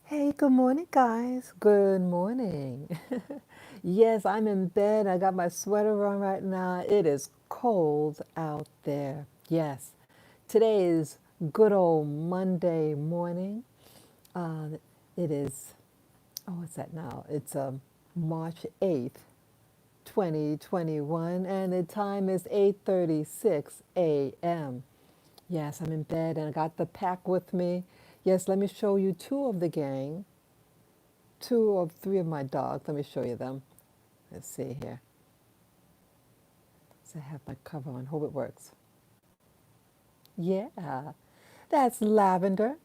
Hey, good morning, guys. Good morning. Yes, I'm in bed. I got my sweater on right now. It is cold out there. Yes, today is good old Monday morning. Uh, it is, oh, what's that now? It's March 8th, 2021, and the time is 8:36 a.m. Yes, I'm in bed and I got the pack with me. Yes, let me show you two of the gang. Two or three of my dogs. Let me show you them. Let's see here. So I have my cover on. Hope it works. Yeah, that's Lavender.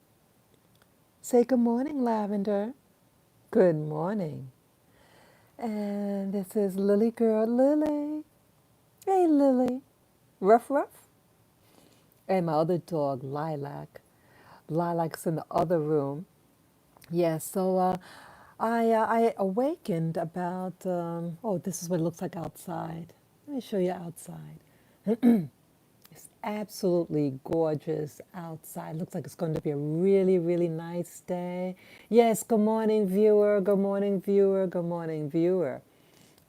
Say good morning, Lavender. Good morning. And this is Lily Girl, Lily. Hey, Lily. Ruff, ruff. And my other dog, Lilac. Lilac's in the other room. Yes, so I awakened about, oh, this is what it looks like outside. Let me show you outside. It's absolutely gorgeous outside. Looks like it's going to be a really, really nice day. Yes, good morning, viewer. Good morning, viewer. Good morning, viewer.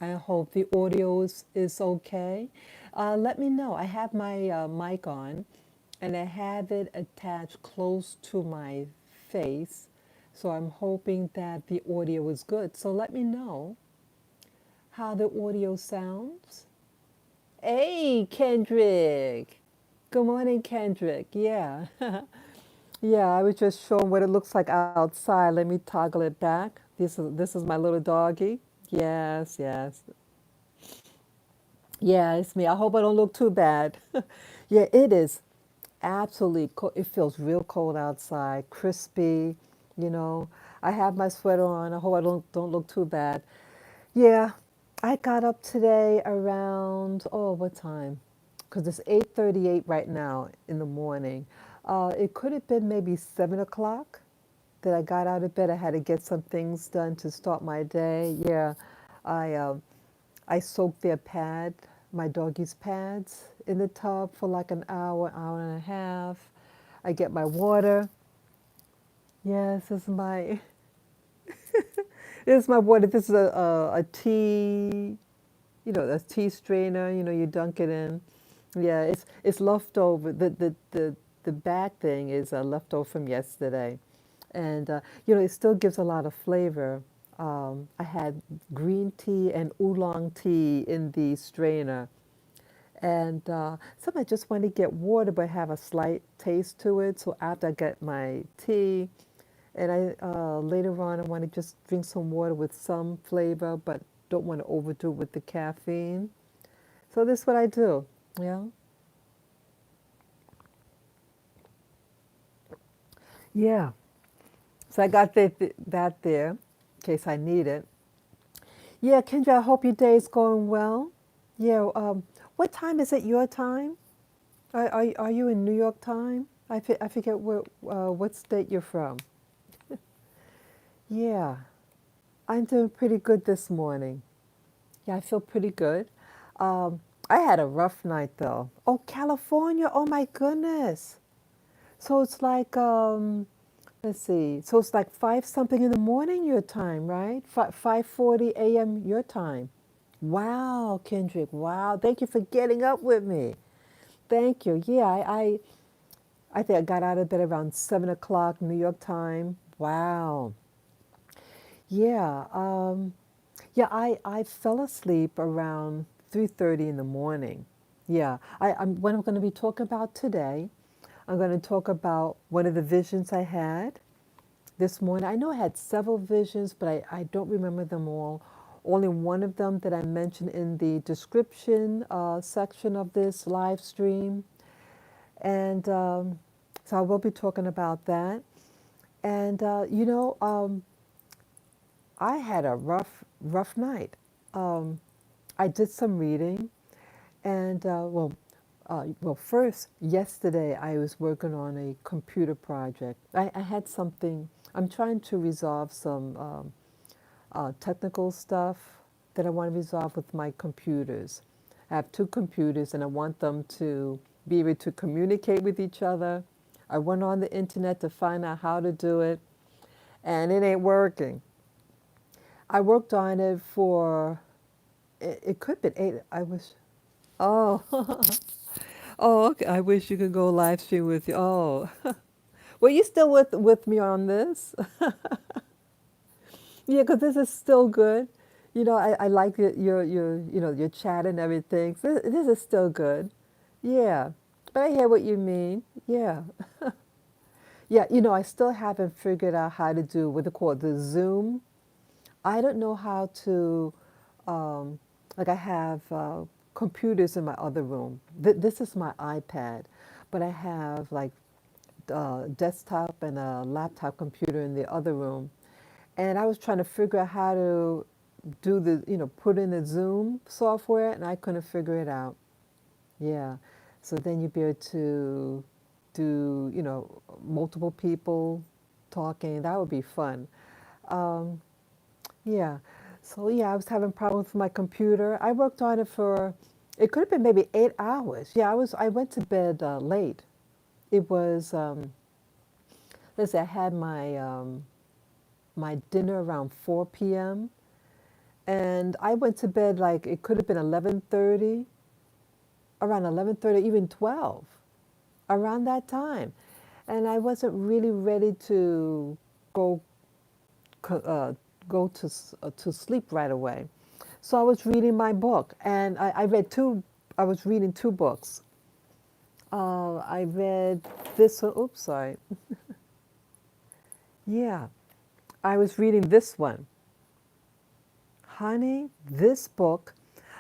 I hope the audio is okay. Let me know. I have my mic on and I have it attached close to my face. So I'm hoping that the audio is good. So let me know how the audio sounds. Hey, Kendrick. Good morning, Kendrick. Yeah. Yeah, I was just showing what it looks like outside. Let me toggle it back. This is my little doggy. Yes, yes. Yeah, it's me. I hope I don't look too bad. Yeah, it is absolutely cold. It feels real cold outside, crispy, you know. I have my sweater on. I hope I don't look too bad. Yeah, I got up today around, oh, what time? Because it's 8:38 right now in the morning. It could have been maybe 7 o'clock that I got out of bed. I had to get some things done to start my day. Yeah, I I soaked their pad, my doggy's pads, in the tub for like an hour, hour and a half. I get my water. Yes, this is my this is my water. This is a tea, a tea strainer. You dunk it in. Yeah, it's leftover. The back thing is leftover from yesterday, and it still gives a lot of flavor. I had green tea and oolong tea in the strainer, and some I just want to get water but have a slight taste to it. So after I get my tea, and I later on I want to just drink some water with some flavor, but don't want to overdo it with the caffeine. So this is what I do. Yeah, yeah. So I got that there in case I need it. Yeah, Kendra, I hope your day is going well. Yeah. What time is it? Your time? Are you in New York time? I forget what state you're from. Yeah, I'm doing pretty good this morning. Yeah, I feel pretty good. Um, I had a rough night though. Oh, California! Oh my goodness! So it's like let's see. So it's like five something in the morning your time, right? 5:40 a.m. your time. Wow, Kendrick. Wow, thank you for getting up with me. Thank you. Yeah, I think I got out of bed around 7 o'clock New York time. Wow. Yeah. Yeah, I fell asleep around 3:30 in the morning. Yeah, what I'm going to be talking about today, I'm going to talk about one of the visions I had this morning. I know I had several visions, but I don't remember them all. Only one of them that I mentioned in the description section of this live stream. And so I will be talking about that. And, I had a rough night. Um, I did some reading, and first yesterday I was working on a computer project. I had something. I'm trying to resolve some technical stuff that I want to resolve with my computers. I have two computers and I want them to be able to communicate with each other. I went on the internet to find out how to do it, and it ain't working. I worked on it for, it could have been 8. I was, oh, oh, okay. I wish you could go live stream with you. Oh, well, you still with me on this? Yeah, because this is still good. I like your chat and everything. So this is still good. Yeah, but I hear what you mean. Yeah, yeah. I still haven't figured out how to do what they call the Zoom. I don't know how to. Like I have computers in my other room. This is my iPad, but I have like desktop and a laptop computer in the other room. And I was trying to figure out how to do put in the Zoom software, and I couldn't figure it out. Yeah. So then you'd be able to do, multiple people talking. That would be fun. Um, yeah. So yeah, I was having problems with my computer. I worked on it for, it could have been maybe 8 hours. Yeah, I went to bed late. It was, let's see, I had my dinner around 4 p.m. and I went to bed like it could have been 11:30, around 11:30, even 12, around that time. And I wasn't really ready to go uh, go to sleep right away. So I was reading my book, and I read two. I was reading two books. I read this one. Oops, sorry. Yeah, I was reading this one. Honey, this book.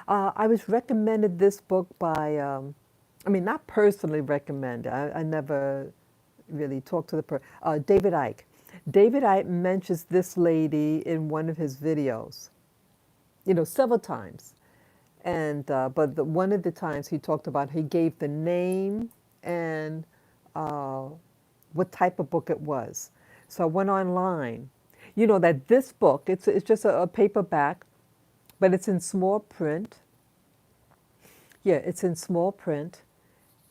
I was recommended this book by. I mean, not personally recommended. I never really talked to the David Icke. David Icke mentions this lady in one of his videos. Several times. And but one of the times he talked about, he gave the name and uh, what type of book it was. So I went online. That this book, it's just a paperback, but it's in small print. Yeah, it's in small print.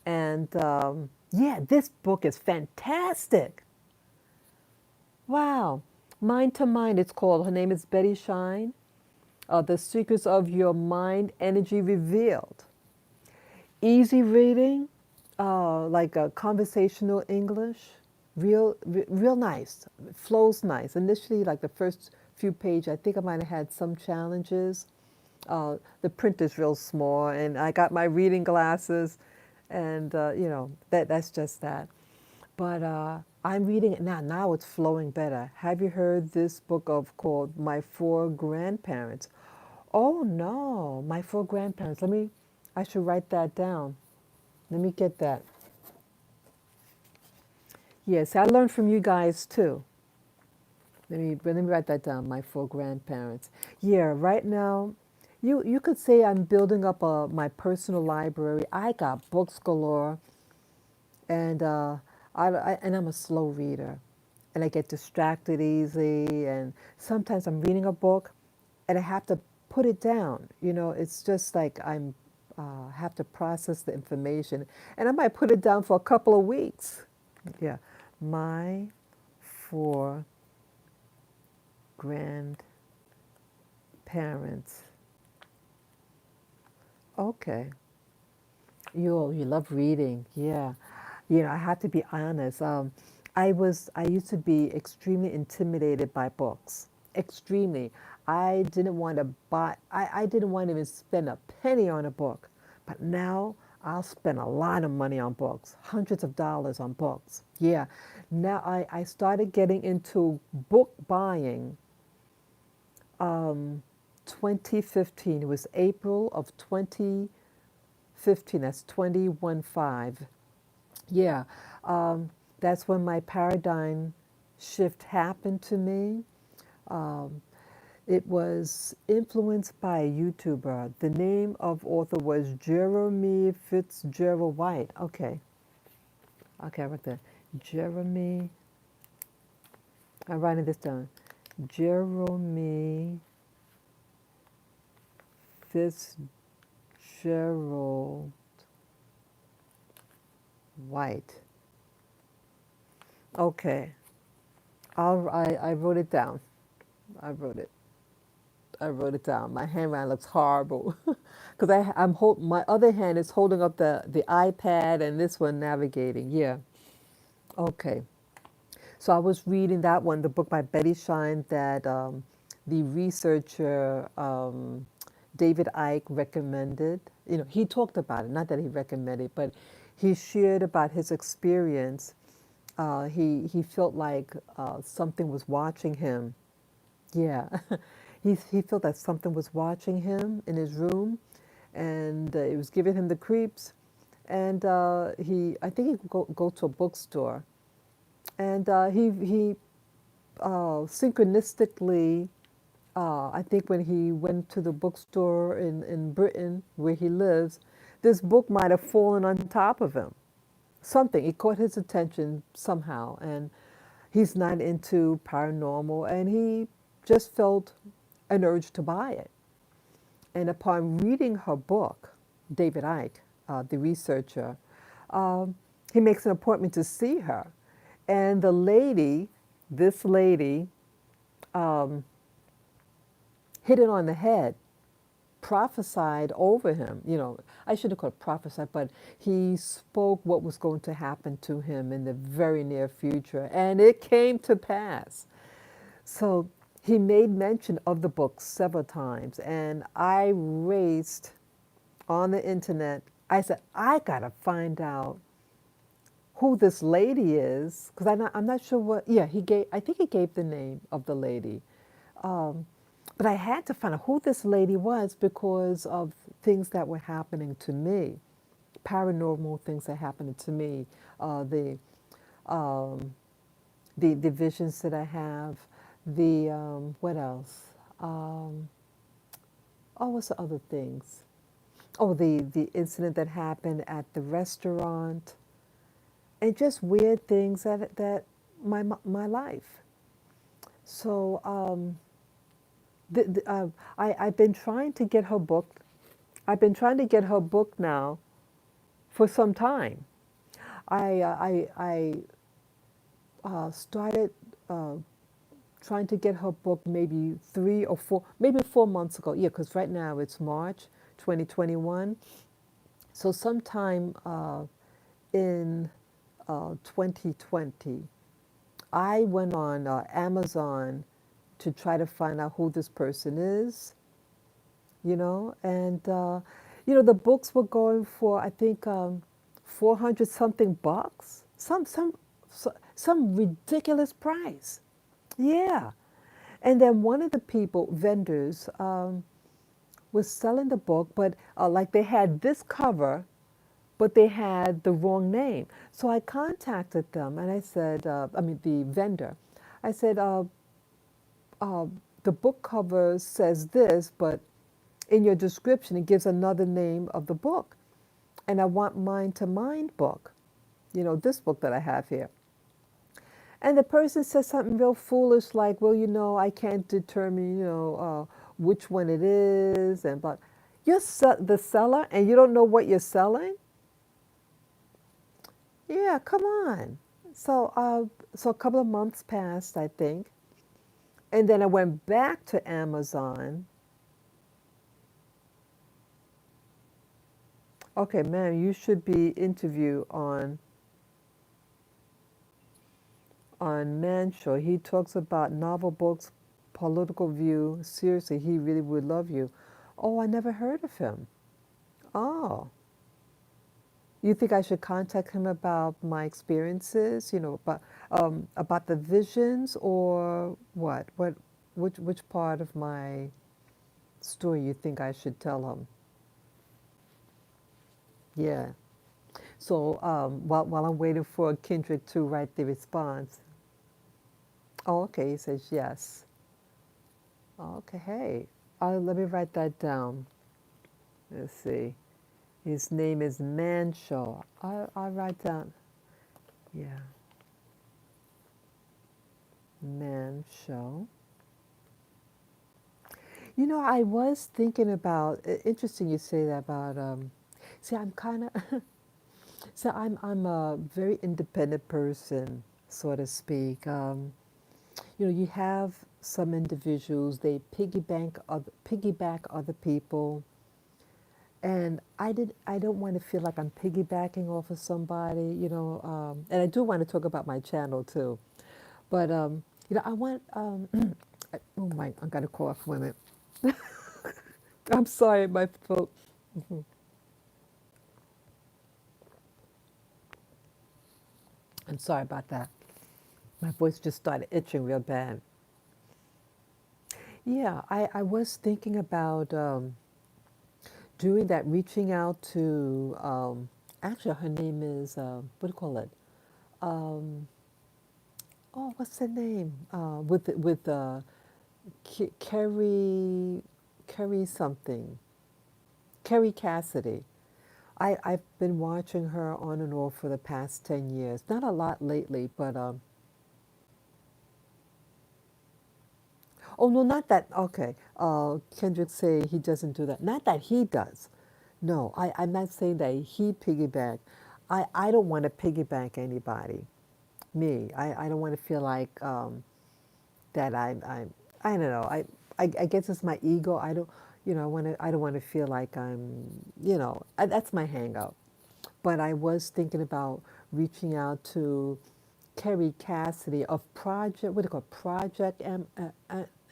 And yeah, this book is fantastic. Wow. Mind to Mind, it's called. Her name is Betty Shine. The Secrets of Your Mind Energy Revealed. Easy reading, like a conversational English, real nice. It flows nice. Initially, like the first few pages, I think I might have had some challenges. The print is real small, and I got my reading glasses, and that's just that. But I'm reading it now. Now it's flowing better. Have you heard this book of called My Four Grandparents? Oh no, My Four Grandparents. I should write that down. Let me get that. Yes, I learned from you guys too. Let me write that down. My Four Grandparents. Yeah, right now, you could say I'm building up my personal library. I got books galore, and and I'm a slow reader, and I get distracted easy. And sometimes I'm reading a book, and I have to put it down. It's just like I'm have to process the information, and I might put it down for a couple of weeks. Yeah, my four grandparents. Okay, you love reading, yeah. I have to be honest. I used to be extremely intimidated by books. Extremely. I didn't want to buy. I didn't want to even spend a penny on a book. But now I'll spend a lot of money on books, hundreds of dollars on books. Yeah. Now I started getting into book buying 2015. It was April of 2015. That's 21/5. Yeah, that's when my paradigm shift happened to me. Um, it was influenced by a YouTuber. The name of author was Jeremy Fitzgerald White. Okay, I wrote that. Jeremy, I'm writing this down. Jeremy Fitzgerald Gerald White. Okay. I wrote it down. I wrote it. I wrote it down. My handwriting looks horrible because my other hand is holding up the iPad and this one navigating. Yeah. Okay. So I was reading that one, the book by Betty Shine that the researcher David Icke recommended. You know, he talked about it, not that he recommended, but he shared about his experience. He felt like something was watching him. Yeah, he felt that something was watching him in his room, and it was giving him the creeps. And I think he could go to a bookstore, and he synchronistically, I think when he went to the bookstore in Britain where he lives, this book might have fallen on top of him. Something, it caught his attention somehow, and he's not into paranormal, and he just felt an urge to buy it. And upon reading her book, David Icke, the researcher, um, he makes an appointment to see her. And this lady, um, hit it on the head, prophesied over him. You know, I shouldn't call it prophesied, but he spoke what was going to happen to him in the very near future. And it came to pass. So he made mention of the book several times. And I raced on the internet. I said, I got to find out who this lady is, because I'm not sure what. Yeah, I think he gave the name of the lady, um, but I had to find out who this lady was because of things that were happening to me, paranormal things that happened to me, uh, the um, the visions that I have, the what else? Um, oh, what's the other things? Oh, the incident that happened at the restaurant, and just weird things that my life. So I've been trying to get her book. I've been trying to get her book now for some time. I started uh, trying to get her book maybe 3 or 4, maybe 4 months ago. Yeah, because right now it's March 2021. So sometime in 2020, I went on Amazon to try to find out who this person is, and the books were going for I think 400 something bucks, some ridiculous price. Yeah, and then one of the vendors, was selling the book, but like they had this cover, but they had the wrong name. So I contacted them and I said, I mean, the vendor, I said, uh, the book cover says this, but in your description, it gives another name of the book. And I want Mind to Mind book, this book that I have here. And the person says something real foolish like, well, I can't determine, which one it is. And but you're the seller and you don't know what you're selling? Yeah, come on. So a couple of months passed, I think. And then I went back to Amazon. Okay, man, you should be interviewed on Manshaw. He talks about novel books, political view. Seriously, he really would love you. Oh, I never heard of him. Oh, you think I should contact him about my experiences? About the visions or what? Which part of my story you think I should tell him? Yeah. So while I'm waiting for Kendrick to write the response. Oh, okay. He says yes. Okay. Hey, let me write that down. Let's see. His name is Manshaw. I'll write down. Yeah, Manshaw. You know, I was thinking about. Interesting, you say that about. See, I'm kind of. So I'm a very independent person, so to speak. You know, you have some individuals they piggyback other people, and I don't want to feel like I'm piggybacking off of somebody. You know, and I do want to talk about my channel too, but you know, I want. Oh my, I got to cough. Wait a minute. I'm sorry, my throat. I'm sorry about that. My voice just started itching real bad. Yeah, I was thinking about doing that, reaching out to, actually, her name is, what do you call it? Um, oh, what's the name? Carrie, Carrie something, Carrie Cassidy. I've been watching her on and off for the past 10 years. Not a lot lately, but oh no, not that. Okay, Kendrick say he doesn't do that. Not that he does. No, I'm not saying that he piggyback. I don't want to piggyback anybody. Me, I don't want to feel like that I don't know. I guess it's my ego. I don't, you know, I don't want to feel like I'm, you know, that's my hang up. But I was thinking about reaching out to Kerry Cassidy of Project, what do you call it? Project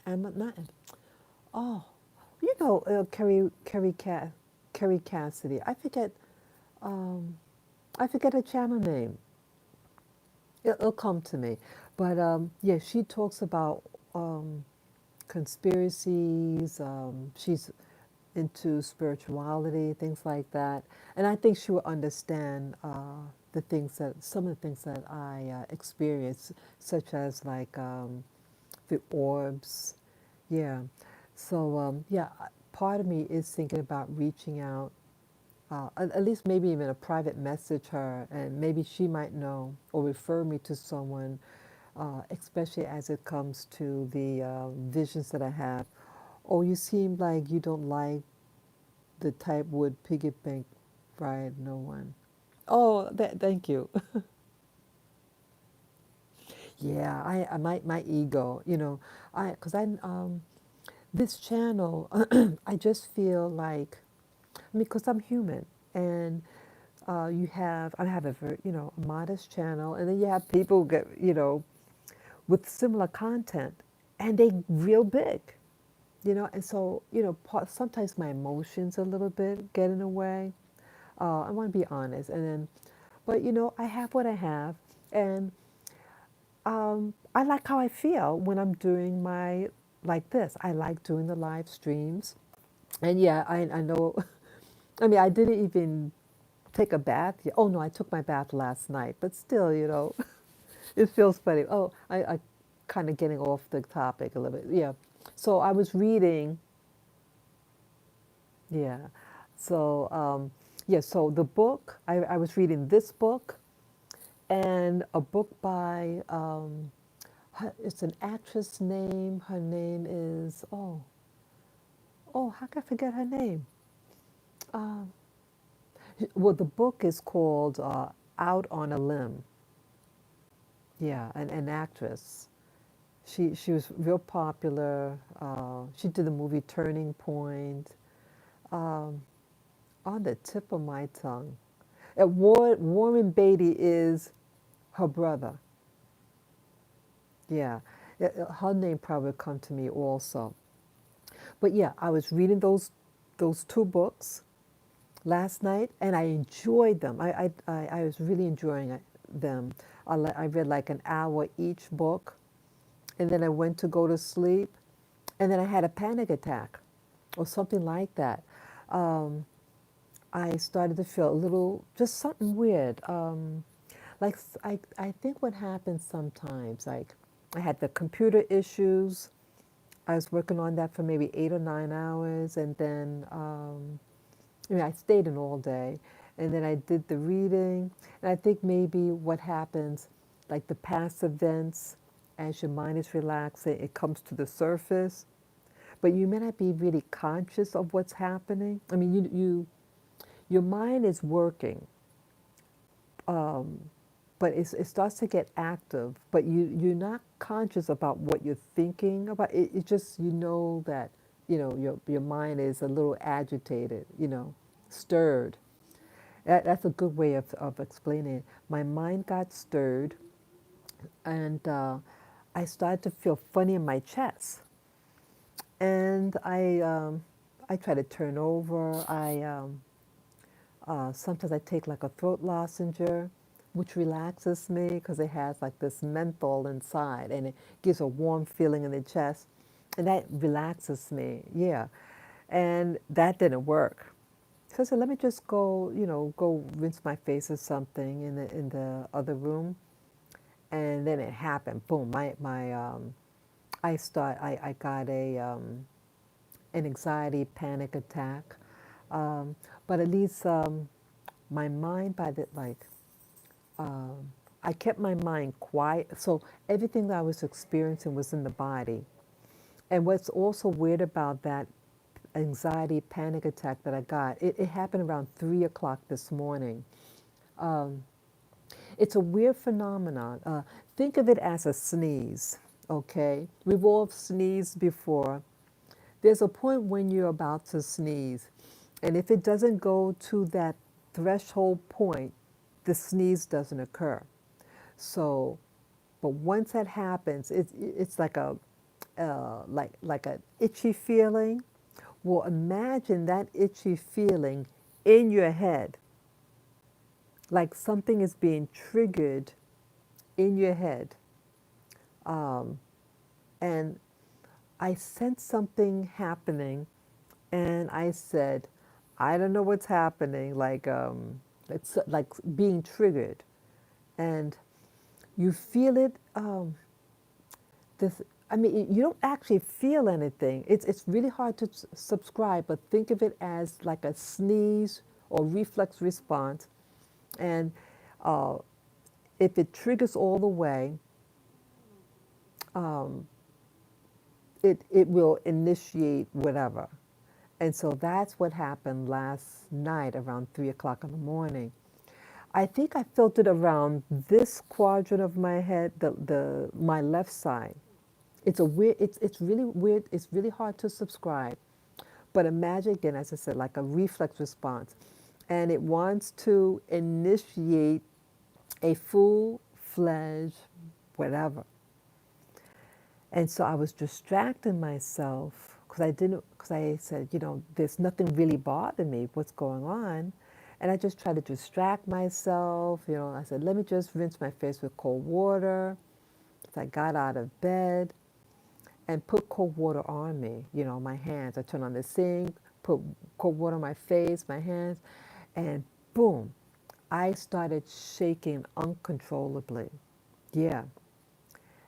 not, oh, you know, Kerry Cassidy. Um, I forget her channel name. It'll come to me. But yeah, she talks about um, conspiracies. She's into spirituality, things like that. And I think she will understand some of the things that I experience, such as like the orbs. Yeah. So yeah, part of me is thinking about reaching out, at least maybe even a private message her, and maybe she might know or refer me to someone, especially as it comes to the visions that I have. Oh, you seem like you don't like the type would piggyback, right? No one. Oh, thank you. Yeah, my ego, you know, cause this channel, I just feel like, I mean, cause I'm human, and I have a very, you know, modest channel, and then you have people get, you know, with similar content, and they real big, you know, and so, you know, sometimes my emotions a little bit get in the way. I want to be honest, and then, but you know, I have what I have, and I like how I feel when I'm doing my like this. I like doing the live streams, and yeah, I know. I mean, I didn't even take a bath yet. Oh no, I took my bath last night, but still, you know, it feels funny. Oh, I kind of getting off the topic a little bit. Yeah, so I was reading. Yeah, so yeah, so the book I was reading this book and a book by it's an actress name. Her name is how can I forget her name? Um, well, the book is called Out on a Limb. Yeah, an actress. She was real popular. She did the movie Turning Point. Um, on the tip of my tongue. Warren Beatty is her brother. Yeah, her name probably come to me also. But yeah, I was reading those two books last night, and I enjoyed them. I was really enjoying them. I read like an hour each book, and then I went to go to sleep, and then I had a panic attack, or something like that. Um, I started to feel a little, just something weird. Like I think what happens sometimes, like I had the computer issues. I was working on that for maybe 8 or 9 hours, and then I mean, I stayed in all day, and then I did the reading. And I think maybe what happens, like the past events, as your mind is relaxing, it comes to the surface. but you may not be really conscious of what's happening. I mean, your mind is working, um, but it starts to get active, but you're not conscious about what you're thinking about. It just, you know that, your mind is a little agitated, stirred. That's a good way of explaining it. My mind got stirred, and I started to feel funny in my chest. And I try to turn over. Sometimes I take like a throat lozenge, which relaxes me because it has like this menthol inside, and it gives a warm feeling in the chest, and that relaxes me. Yeah, and that didn't work. So I said, let me just go, go rinse my face or something in the other room, and then it happened. Boom! I got an anxiety panic attack, um, but at least my mind by the like I kept my mind quiet, so everything that I was experiencing was in the body. And what's also weird about that anxiety panic attack that I got, it happened around 3 o'clock this morning. Um, it's a weird phenomenon. Think of it as a sneeze, okay? We've all sneezed before. There's a point when you're about to sneeze, and if it doesn't go to that threshold point, the sneeze doesn't occur. So, but once that happens, it's like a like an itchy feeling. Well, imagine that itchy feeling in your head, like something is being triggered in your head. Um, and I sensed something happening, and I said, I don't know what's happening. It's like being triggered, and you feel it. This, I mean, you don't actually feel anything. It's really hard to subscribe, but think of it as like a sneeze or reflex response, and uh, if it triggers all the way, um, it will initiate whatever. And so that's what happened last night around 3 o'clock in the morning. I think I felt it around this quadrant of my head, the my left side. It's really weird. It's really hard to subscribe. But imagine again, as I said, like a reflex response. And it wants to initiate a full-fledged whatever. And so I was distracting myself because I said, there's nothing really bothering me. What's going on? And I just tried to distract myself. I said, let me just rinse my face with cold water. So I got out of bed and put cold water on me, my hands. I turned on the sink, put cold water on my face, my hands, and boom, I started shaking uncontrollably. Yeah.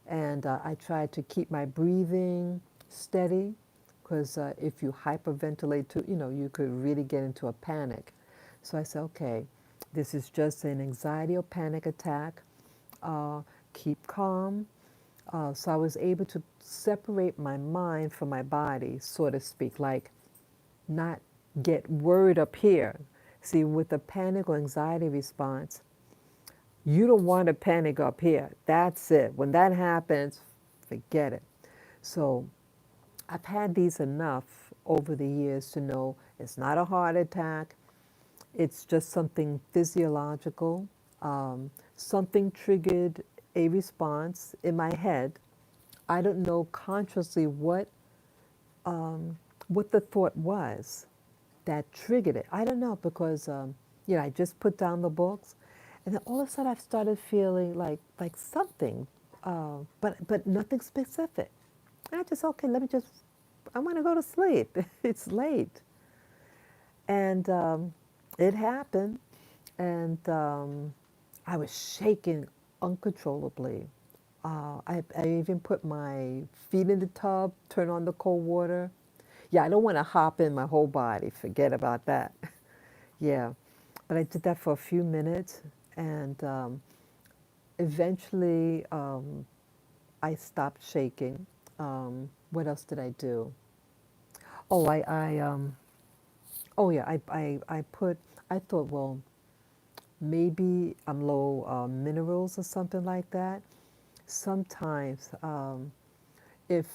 And I tried to keep my breathing steady because if you hyperventilate too, you could really get into a panic. So I said, okay, this is just an anxiety or panic attack. Uh, Keep calm. So I was able to separate my mind from my body, so to speak, like not get worried up here. See, with a panic or anxiety response, you don't want to panic up here. That's it. When that happens, forget it. So I've had these enough over the years to know it's not a heart attack. It's just something physiological. Something triggered a response in my head. I don't know consciously what the thought was that triggered it. I don't know because I just put down the books, and then all of a sudden I started feeling like something, but nothing specific. And I just okay, I'm gonna go to sleep. It's late, and it happened, and I was shaking uncontrollably. I even put my feet in the tub, turn on the cold water. Yeah, I don't want to hop in my whole body. Forget about that. Yeah, but I did that for a few minutes, and eventually I stopped shaking. What else did I do? Oh, oh yeah, I thought, well, maybe I'm low minerals or something like that. Sometimes, if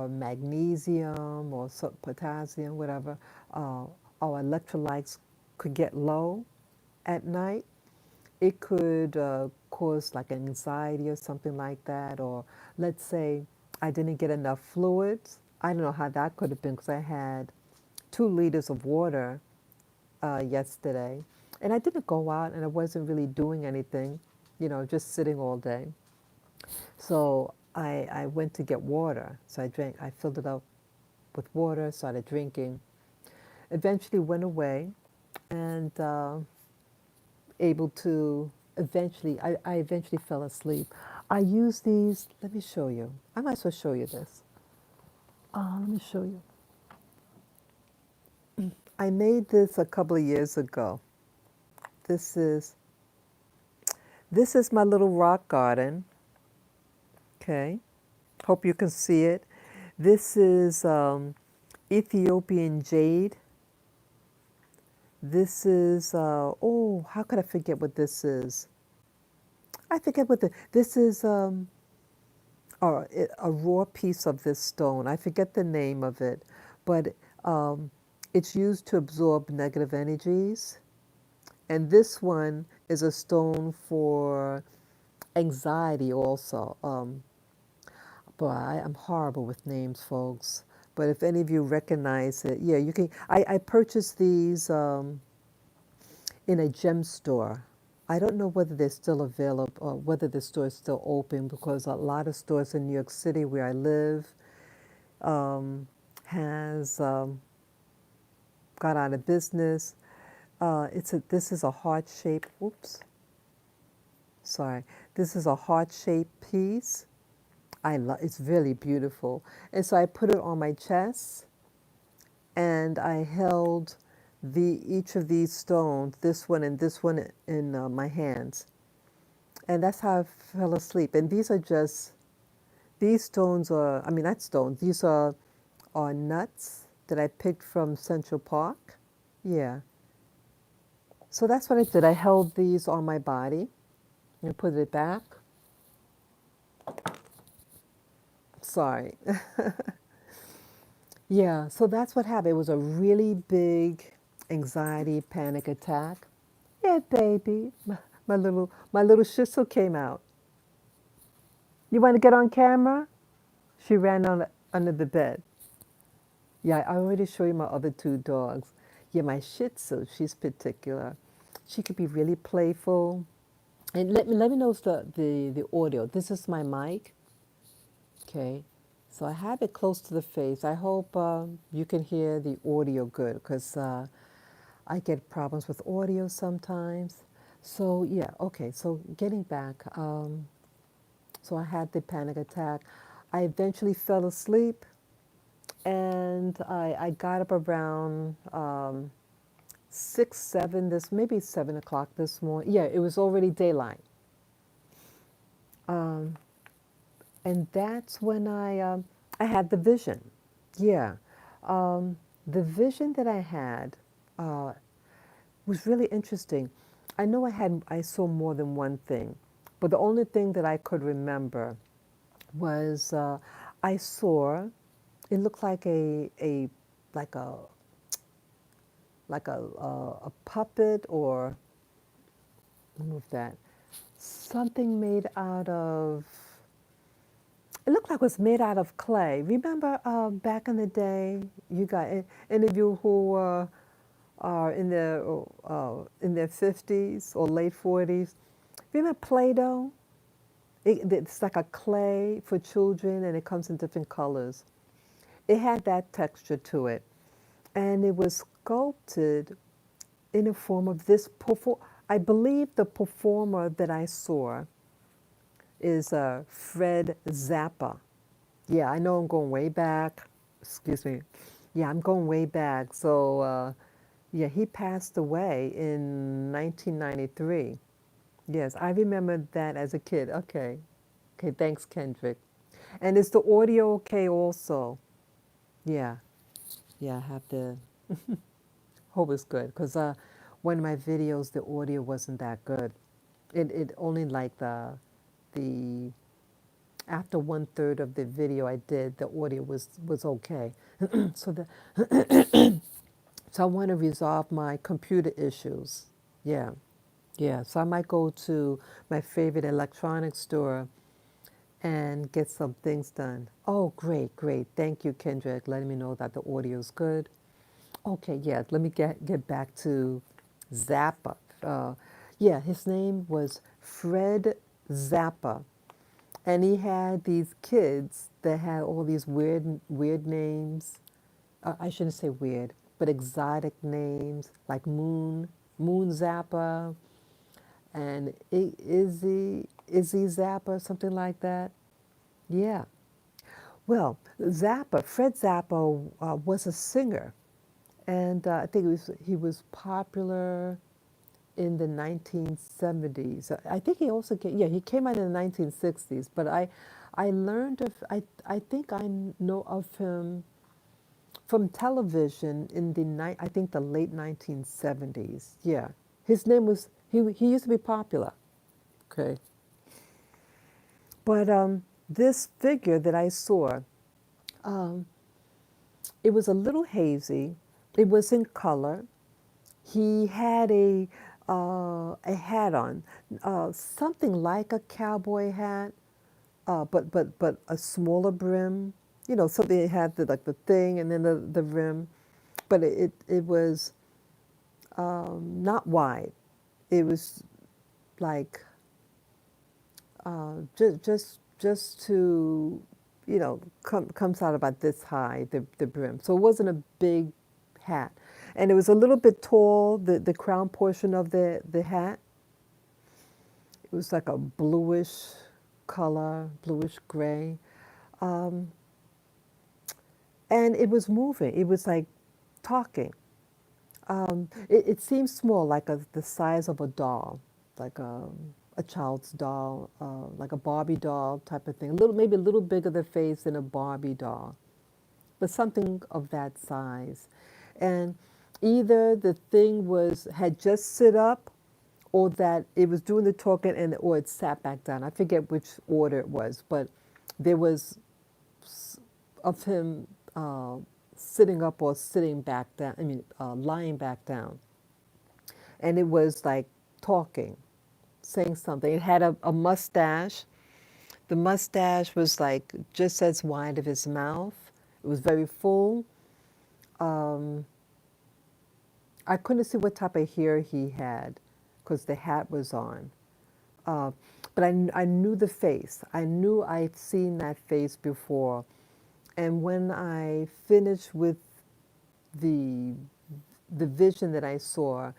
magnesium or potassium, whatever, uh, our electrolytes could get low at night, it could cause like anxiety or something like that. Or let's say I didn't get enough fluids. I don't know how that could have been because I had 2 liters of water yesterday. And I didn't go out and I wasn't really doing anything, just sitting all day. So I went to get water. So I filled it up with water, started drinking. Eventually went away and able to I eventually fell asleep. I use these, let me show you. I might as well show you this. Let me show you. I made this a couple of years ago. This is this is my little rock garden. Okay. Hope you can see it. This is Ethiopian Jade. This is, oh, how could I forget what this is? I forget this is a raw piece of this stone. I forget the name of it, but um, it's used to absorb negative energies. And this one is a stone for anxiety also. Boy, I'm horrible with names, folks. But if any of you recognize it, yeah, you can. I purchased these in a gem store. I don't know whether they're still available or whether the store is still open because a lot of stores in New York City where I live um, has got out of business. This is a heart shape. Whoops, sorry. This is a heart shaped piece. It's really beautiful. And so I put it on my chest and I held each of these stones, this one and this one, in my hands. And that's how I fell asleep. And these stones are, I mean, not stones, these are nuts that I picked from Central Park. Yeah. So that's what I did. I held these on my body and put it back. Sorry. Yeah, so that's what happened. It was a really big anxiety panic attack. Yeah, baby. My little shih tzu came out. You want to get on camera? She ran under the bed. Yeah, I already showed you my other 2 dogs. Yeah, my Shih Tzu, she's particular. She could be really playful. And let me know if the audio. This is my mic. Okay, so I have it close to the face. I hope you can hear the audio good because I get problems with audio sometimes. So yeah, okay. So getting back, so I had the panic attack. I eventually fell asleep, and I got up around 6, 7 maybe 7 o'clock this morning. Yeah, it was already daylight. Um, and that's when I had the vision. Yeah. The vision that I had uh, was really interesting. I know I saw more than one thing, but the only thing that I could remember was I saw it looked like a like a a puppet or move that something made out of it looked like it was made out of clay. Remember back in the day, you got any of you who are in their 50s or late 40s. Remember Play-Doh? It's like a clay for children, and it comes in different colors. It had that texture to it, and it was sculpted in the form of this. I believe the performer that I saw is Fred Zappa. Yeah, I know I'm going way back. Excuse me. Yeah, I'm going way back. So, yeah, he passed away in 1993. Yes, I remember that as a kid. Okay. Okay, thanks, Kendrick. And is the audio okay also? Yeah. Yeah, I have to hope it's good because one of my videos, the audio wasn't that good. It only like the after one third of the video I did, the audio was okay. so the so I want to resolve my computer issues. Yeah, yeah. So I might go to my favorite electronics store and get some things done. Oh, great, great. Thank you, Kendrick, letting me know that the audio is good. Okay, yeah, let me get back to Zappa. Yeah, his name was Fred Zappa. And he had these kids that had all these weird names. I shouldn't say weird, but exotic names like Moon Zappa, and Izzy Zappa, something like that. Yeah. Well, Zappa, Fred Zappa, was a singer, and I think he was popular in the 1970s. I think he also came, yeah, he came out in the 1960s. But I learned of I think I know of him from television in the I think the late 1970s. Yeah, his name was he used to be popular. Okay, but this figure that I saw, um, it was a little hazy. It was in color. He had a hat on, something like a cowboy hat, but a smaller brim. You know, something that had like the thing and then the rim, but it was not wide. It was like just to comes out about this high, the brim. So it wasn't a big hat, and it was a little bit tall. The crown portion of the hat, it was like a bluish color, bluish gray, um, and it was moving. It was like talking. It seemed small, like the size of a doll, like a child's doll, like a Barbie doll type of thing. A little, maybe a little bigger the face than a Barbie doll, but something of that size. And either the thing had just sit up, or that it was doing the talking or it sat back down. I forget which order it was, but there was of him sitting up or sitting back down. I mean, lying back down, and it was like talking, saying something. It had a mustache. The mustache was like just as wide of his mouth. It was very full. Um, I couldn't see what type of hair he had because the hat was on. Uh, but I knew the face. I knew I'd seen that face before. And when I finished with the the vision that I saw,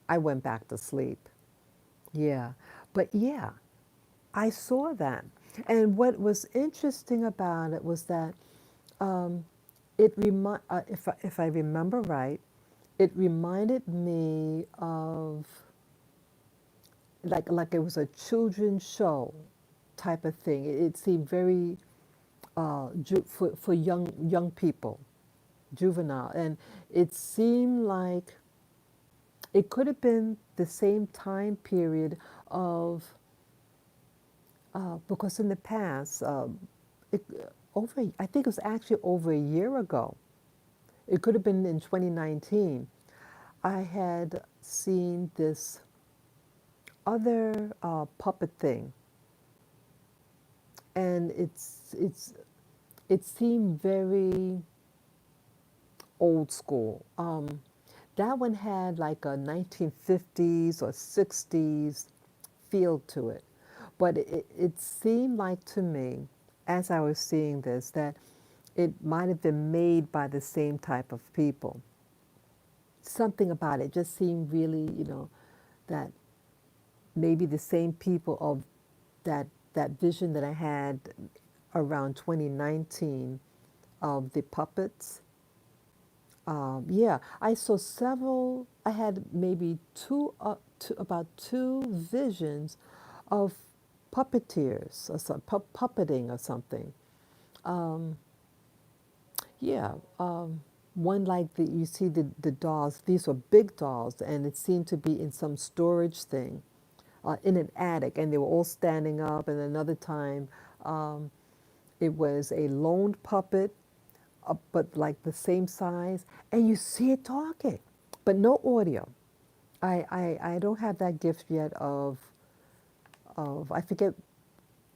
I went back to sleep. Yeah, but yeah, I saw that. And what was interesting about it was that um, if I remember right, it reminded me of like it was a children's show type of thing. It seemed very for young people, juvenile, and it seemed like it could have been the same time period of because in the past, it, I think it was actually over a year ago. It could have been in 2019. I had seen this other puppet thing, and it seemed very old school. That one had like a 1950s or 60s feel to it. But it seemed like to me, as I was seeing this, that it might have been made by the same type of people. Something about it just seemed really, that maybe the same people of that vision that I had around 2019 of the puppets. Yeah, I saw several. I had maybe about two visions of puppeteers or puppeting or something. Um, Yeah, one like the you see the dolls. These were big dolls, and it seemed to be in some storage thing, in an attic, and they were all standing up. And another time, um, it was a lone puppet, but like the same size, and you see it talking, but no audio. I don't have that gift yet of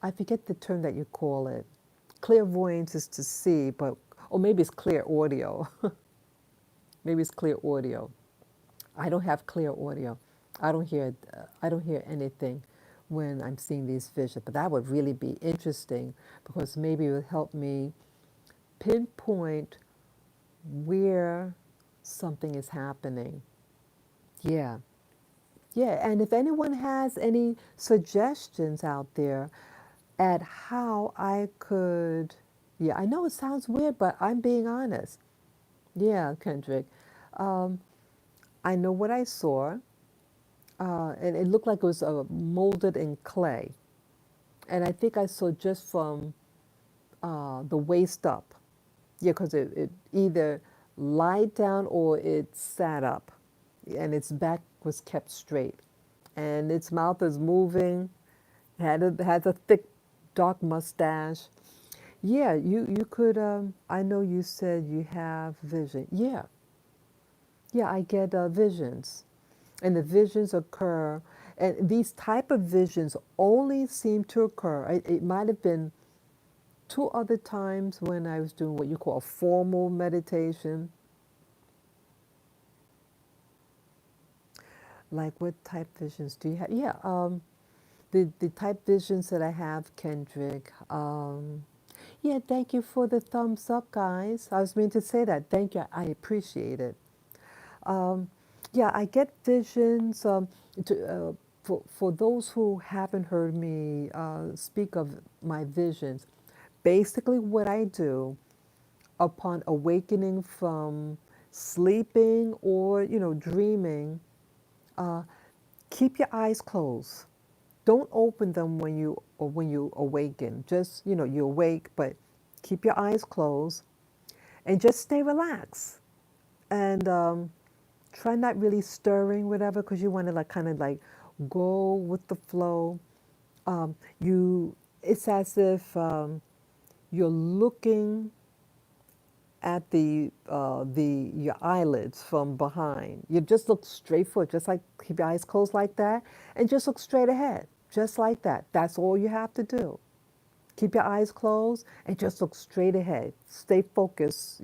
I forget the term that you call it. Clairvoyance is to see, but or maybe it's clear audio. Maybe it's clear audio. I don't have clear audio. I don't hear anything when I'm seeing these visions. But that would really be interesting because maybe it would help me pinpoint where something is happening. Yeah. Yeah, and if anyone has any suggestions out there at how I could, yeah, I know it sounds weird, but I'm being honest. Yeah, Kendrick. Um, I know what I saw, and it looked like it was molded in clay. And I think I saw just from the waist up. Yeah, because it either lied down or it sat up, and its back was kept straight. And its mouth is moving, had a thick, dark mustache. Yeah, you could. I know you said you have vision. Yeah, yeah, I get visions, and the visions occur, and these type of visions only seem to occur. It might have been two other times when I was doing what you call a formal meditation. Like what type visions do you have? Yeah, the type visions that I have, Kendrick. Yeah, thank you for the thumbs up, guys. I was meant to say that. Thank you. I appreciate it. Um, yeah, I get visions. For those who haven't heard me speak of my visions, basically what I do upon awakening from sleeping or dreaming, uh, keep your eyes closed. Don't open them when you awaken. Just you awake, but keep your eyes closed and just stay relaxed. And try not really stirring whatever because you want to like kind of like go with the flow. You It's as if you're looking at the your eyelids from behind. You just look straight forward, just like keep your eyes closed like that, and just look straight ahead, just like that. That's all you have to do. Keep your eyes closed and just look straight ahead. Stay focused.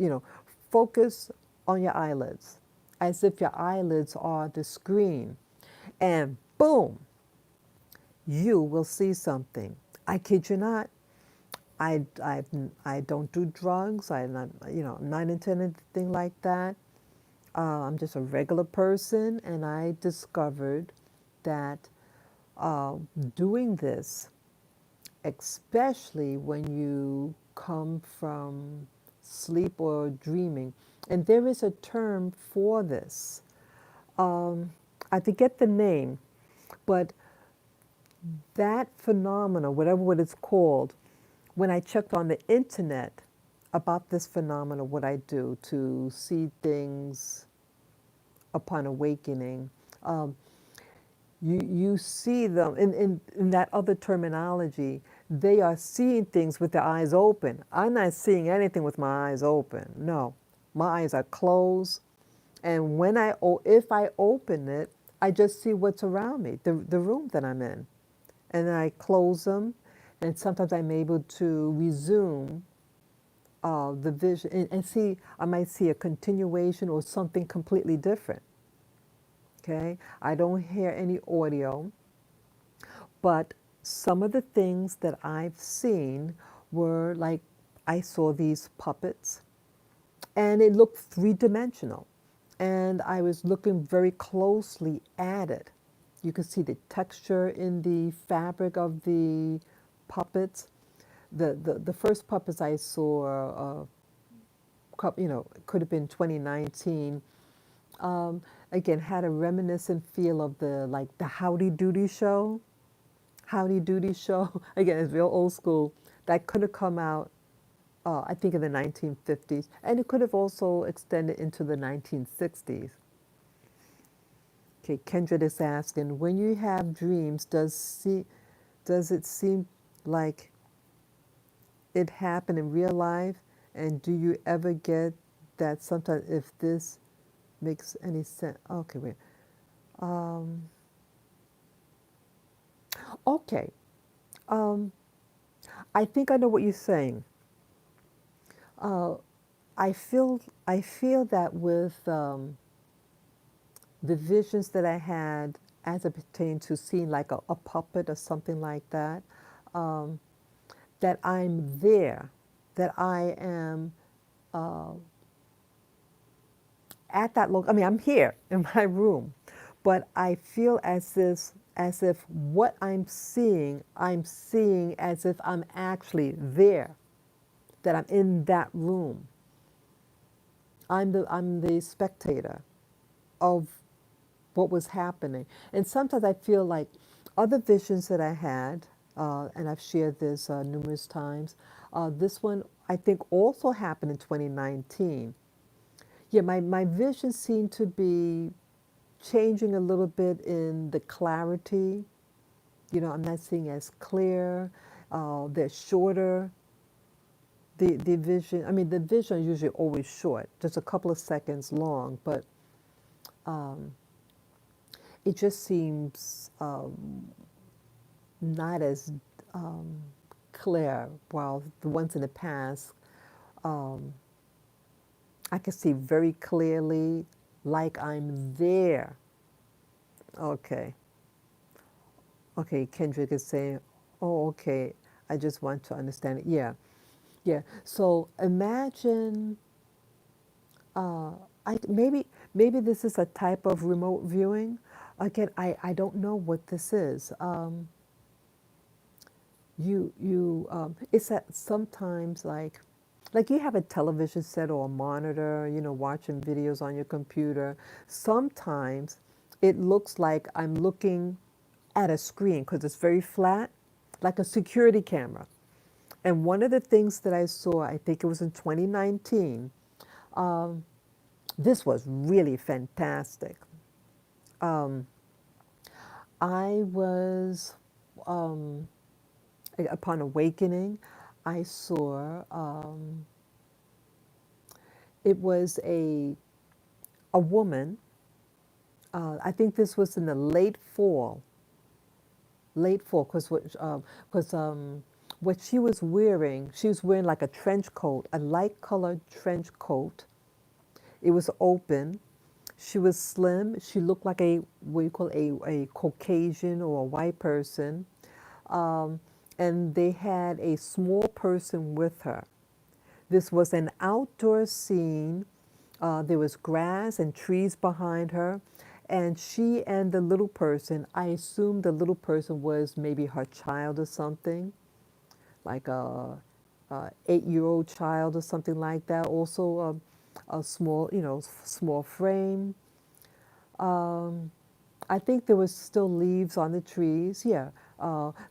Focus on your eyelids, as if your eyelids are the screen, and boom, you will see something. I kid you not. I, I, I don't do drugs. I'm not, not into anything like that. I'm just a regular person, and I discovered that uh, doing this, especially when you come from sleep or dreaming, and there is a term for this. Um, I forget the name, but that phenomena, whatever what it's called, when I checked on the internet about this phenomena, what I do to see things upon awakening, um, you see them in that other terminology. They are seeing things with their eyes open. I'm not seeing anything with my eyes open. No, my eyes are closed, and if I open it, I just see what's around me, the room that I'm in, and then I close them, and sometimes I'm able to resume the vision and see. I might see a continuation or something completely different. Okay, I don't hear any audio, but some of the things that I've seen were like I saw these puppets, and it looked three-dimensional, and I was looking very closely at it. You could see the texture in the fabric of the puppets. The first puppets I saw, it could have been 2019. Again, had a reminiscent feel of the Howdy Doody show. Howdy Doody show. Again, it's real old school. That could have come out I think in the 1950s, and it could have also extended into the 1960s. Okay, Kendra is asking, when you have dreams, does it seem like it happened in real life? And do you ever get that sometimes if this makes any sense? Okay, wait. Um, okay. Um, I think I know what you're saying. Uh, I feel that with the visions that I had as it pertained to seeing like a puppet or something like that, um, that I'm there, that I am at that I mean, I'm here in my room, but I feel as if what I'm seeing as if I'm actually there, that I'm in that room. I'm the spectator of what was happening. And sometimes I feel like other visions that I had, and I've shared this numerous times, this one I think also happened in 2019. Yeah, my vision seemed to be changing a little bit in the clarity. I'm not seeing as clear. They're shorter. The vision, I mean, the vision is usually always short, just a couple of seconds long, but it just seems not as um, clear. While the ones in the past, um, I can see very clearly, like I'm there. Okay. Okay, Kendrick is saying, oh, okay, I just want to understand it. Yeah, yeah. So imagine, uh, maybe this is a type of remote viewing. Again, I don't know what this is. It's that sometimes like you have a television set or a monitor, watching videos on your computer. Sometimes it looks like I'm looking at a screen because it's very flat, like a security camera. And one of the things that I saw, I think it was in 2019, this was really fantastic. Um, I was, um, upon awakening, I saw it was a woman. I think this was in the late fall, because what she was wearing like a trench coat, a light colored trench coat. It was open. She was slim. She looked like a what you call a Caucasian or a white person. Um, and they had a small person with her. This was an outdoor scene. There was grass and trees behind her. And she and the little person, I assume the little person was maybe her child or something, like a 8-year-old child or something like that. Also a small, small frame. Um, I think there was still leaves on the trees. Yeah,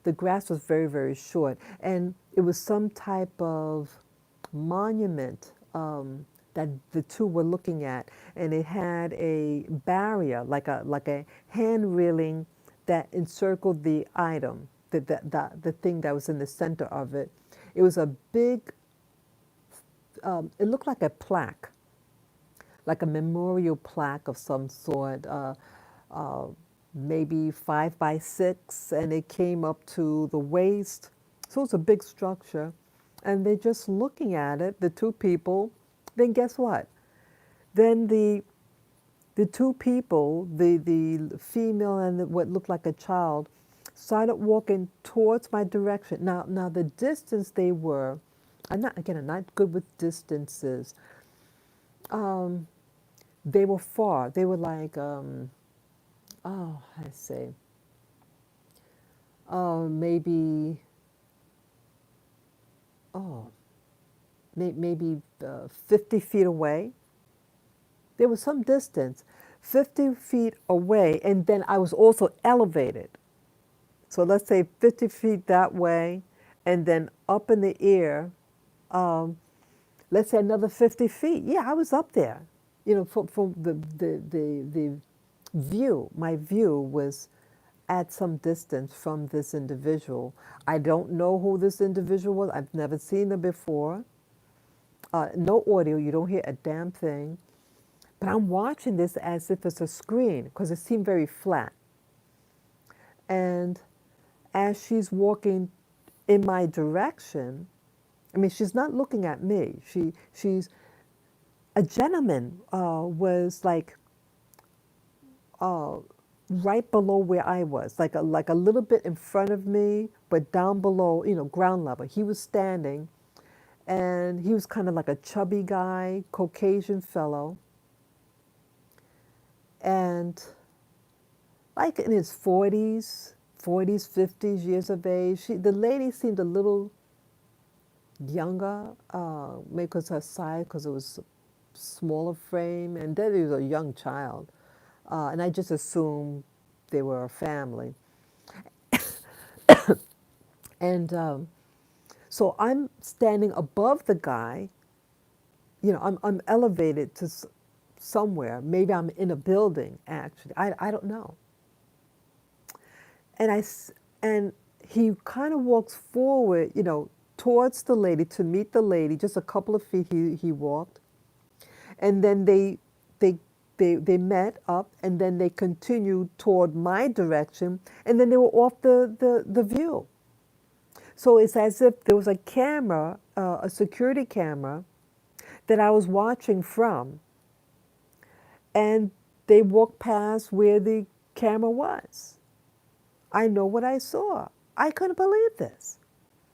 the grass was very, very short, and it was some type of monument that the two were looking at, and it had a barrier, like a hand railing that encircled the item, the thing that was in the center of it. It was a big. It looked like a plaque, like a memorial plaque of some sort, uh, maybe 5 by 6, and it came up to the waist. So it's a big structure. And they're just looking at it, the two people. Then guess what? Then the two people, the female and what looked like a child, started walking towards my direction. Now the distance they were, I'm not good with distances. Um, they were far. They were like, oh, I say, maybe, oh, maybe 50 feet away. There was some distance, 50 feet away, and then I was also elevated. So let's say 50 feet that way, and then up in the air, Let's say another 50 feet. Yeah, I was up there. From the view, my view was at some distance from this individual. I don't know who this individual was. I've never seen them before. No audio. You don't hear a damn thing. But I'm watching this as if it's a screen because it seemed very flat. And as she's walking in my direction, I mean, she's not looking at me. She's a gentleman was like uh, right below where I was, like a little bit in front of me, but down below, ground level. He was standing, and he was kind of like a chubby guy, Caucasian fellow, and like in his 50s years of age. The lady seemed a little younger, maybe because her size, because it was smaller frame, and then he was a young child. And I just assumed they were a family. And so I'm standing above the guy. I'm elevated to somewhere. Maybe I'm in a building, actually. I don't know. And he kind of walks forward, towards the lady to meet the lady. Just a couple of feet he walked. And then they they met up, and then they continued toward my direction, and then they were off the view. So it's as if there was a camera, a security camera, that I was watching from, and they walked past where the camera was. I know what I saw. I couldn't believe this.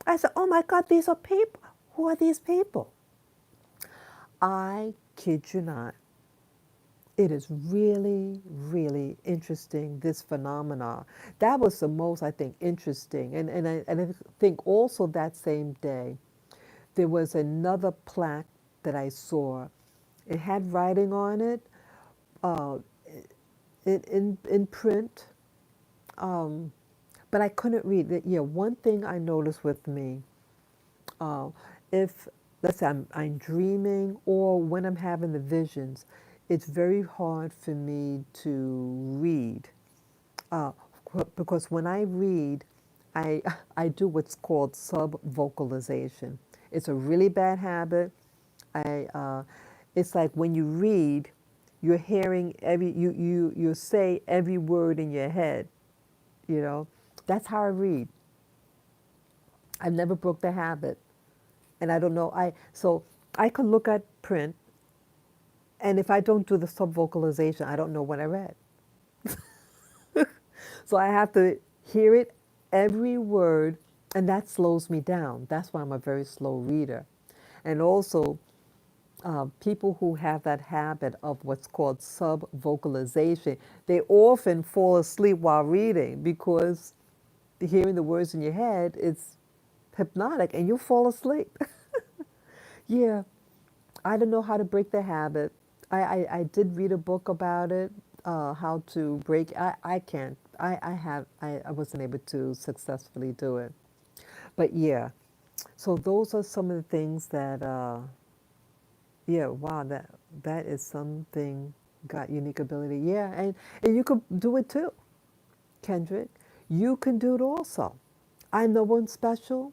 I said, oh my God, these are people. Who are these people? I kid you not. It is really, really interesting, this phenomena. That was the most, I think, interesting. And I think also that same day, there was another plaque that I saw. It had writing on it, uh, in print, but I couldn't read it. Yeah, one thing I noticed with me, uh, if, let's say I'm dreaming or when I'm having the visions, it's very hard for me to read, uh, because when I read, I, I do what's called sub-vocalization. It's a really bad habit. It's like when you read, you're hearing you say every word in your head, you know. That's how I read. I never broke the habit. And I don't know, so I could look at print, and if I don't do the sub-vocalization, I don't know what I read. So I have to hear it, every word, and that slows me down. That's why I'm a very slow reader. And also, people who have that habit of what's called sub-vocalization, they often fall asleep while reading because hearing the words in your head is hypnotic, and you'll fall asleep. Yeah, I don't know how to break the habit. I did read a book about it, how to break. I can't. I wasn't able to successfully do it. But yeah, so those are some of the things that, yeah, wow, that is something, got unique ability. Yeah, and you could do it too, Kendrick. You can do it also. I'm no one special.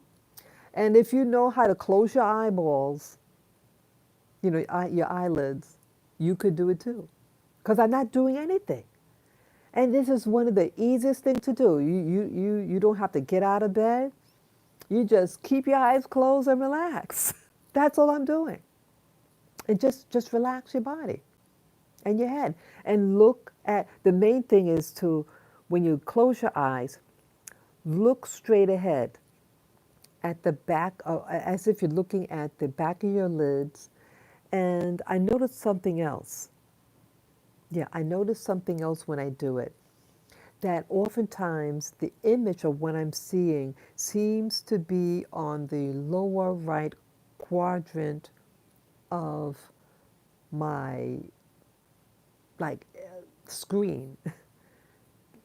And if you know how to close your eyeballs, your eyelids, you could do it too. Because I'm not doing anything. And this is one of the easiest things to do. You don't have to get out of bed. You just keep your eyes closed and relax. That's all I'm doing. And just relax your body and your head. And look at, the main thing is to, when you close your eyes, look straight ahead at the back, as if you're looking at the back of your lids. And I noticed something else. Yeah, I noticed something else when I do it. That oftentimes the image of what I'm seeing seems to be on the lower right quadrant of my, screen.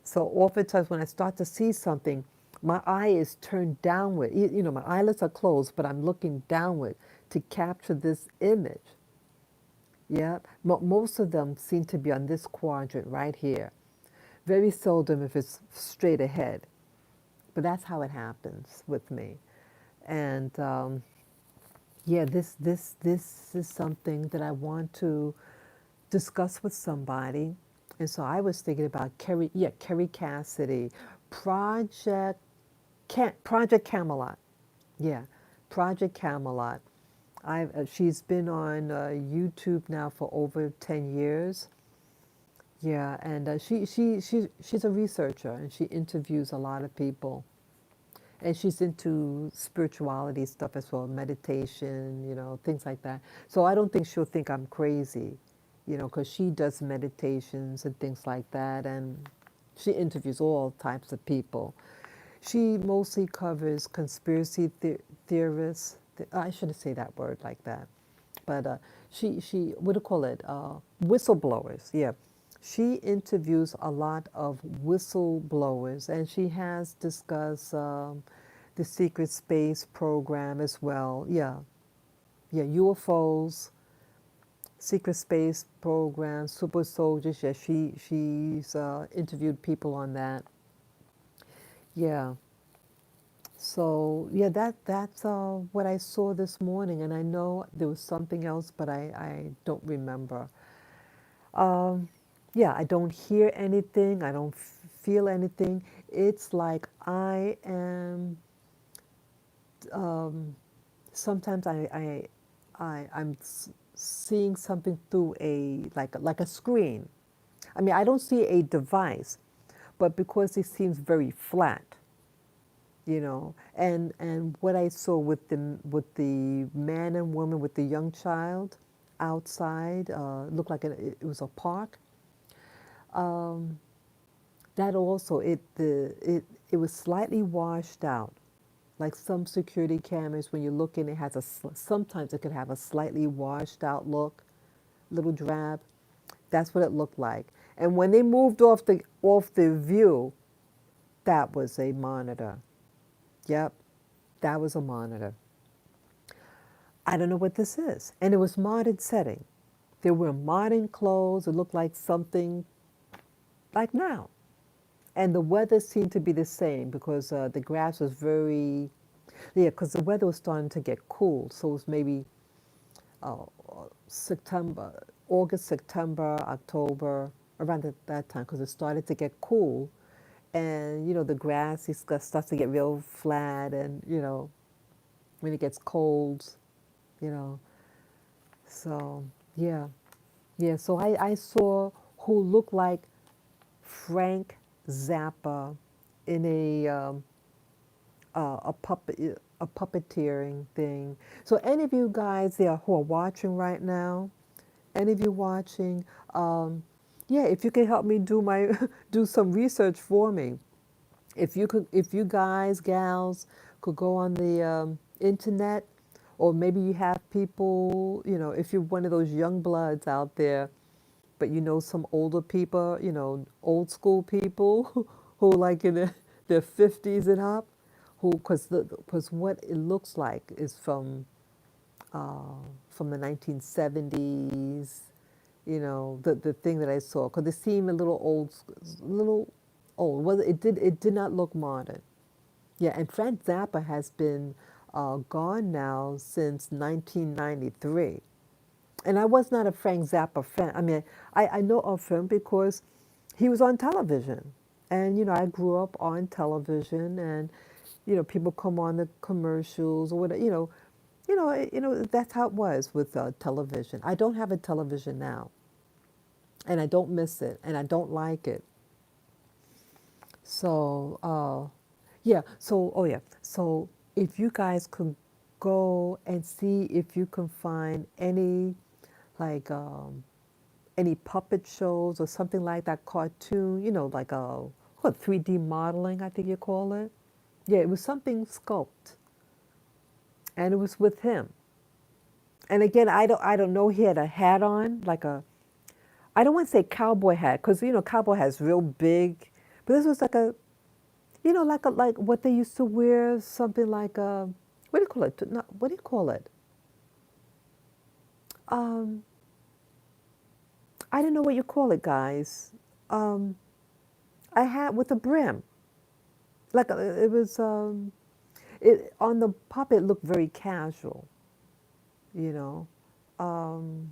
So oftentimes when I start to see something, My eye is turned downward. You know, my eyelids are closed, but I'm looking downward to capture this image. Yeah, most of them seem to be on this quadrant right here. Very seldom if it's straight ahead, but that's how it happens with me. And yeah, this is something that I want to discuss with somebody. And so I was thinking about Kerry Cassidy, Project Project Camelot. Yeah, Project Camelot. She's been on YouTube now for over 10 years. Yeah, and she's a researcher and she interviews a lot of people. And she's into spirituality stuff as well, meditation, you know, things like that. So I don't think she'll think I'm crazy, you know, because she does meditations and things like that. And she interviews all types of people. She mostly covers conspiracy theorists. I shouldn't say that word like that. But she what do you call it? Whistleblowers, yeah. She interviews a lot of whistleblowers, and she has discussed the secret space program as well. Yeah, yeah, UFOs, secret space program, super soldiers. Yeah, she's interviewed people on that. Yeah. So yeah, that's what I saw this morning, and I know there was something else, but I don't remember. Um, yeah, I don't hear anything. I don't feel anything. It's like I am. Um, sometimes I'm seeing something through a like a screen. I mean, I don't see a device, but because it seems very flat, you know, and what I saw with the man and woman with the young child outside looked like it was a park. Um, that also it was slightly washed out. Like some security cameras, when you look in, it has sometimes it could have a slightly washed out look, little drab. That's what it looked like. And when they moved off the view, that was a monitor. Yep, that was a monitor. I don't know what this is. And it was modern setting. They were modern clothes. It looked like something like now. And the weather seemed to be the same because the grass was very, yeah, because the weather was starting to get cool. So it was maybe uh, September, August, September, October, around that time, because it started to get cool. And, you know, the grass starts to get real flat. And, you know, when it gets cold, you know. So, yeah. Yeah, so I saw who looked like Frank Zappa in a puppeteering thing. So any of you guys there who are watching right now, any of you watching, yeah, if you can help me do my do some research for me. If you guys, gals, could go on the internet, or maybe you have people, you know, if you're one of those young bloods out there, but you know some older people, you know, old school people who like in their 50s and up, who because what it looks like is from the 1970s, you know, the thing that I saw, because it seemed a little old. Was it did not look modern. Yeah, and Frank Zappa has been gone now since 1993. And I was not a Frank Zappa fan. I mean, I know of him because he was on television. And, you know, I grew up on television and, you know, people come on the commercials or whatever, that's how it was with television. I don't have a television now and I don't miss it and I don't like it. So, yeah, so, oh yeah, so if you guys could go and see if you can find like, any puppet shows or something like that, cartoon, you know, like what 3D modeling, I think you call it. Yeah, it was something sculpt, and it was with him. And again, I don't know. He had a hat on, like a I don't want to say cowboy hat because you know cowboy hat is real big, but this was like a You know, like what they used to wear, something like what do you call it? Not, what do you call it? Um, I don't know what you call it, guys. Um, I had with a brim, like it was. It on the puppet it looked very casual, you know. Um,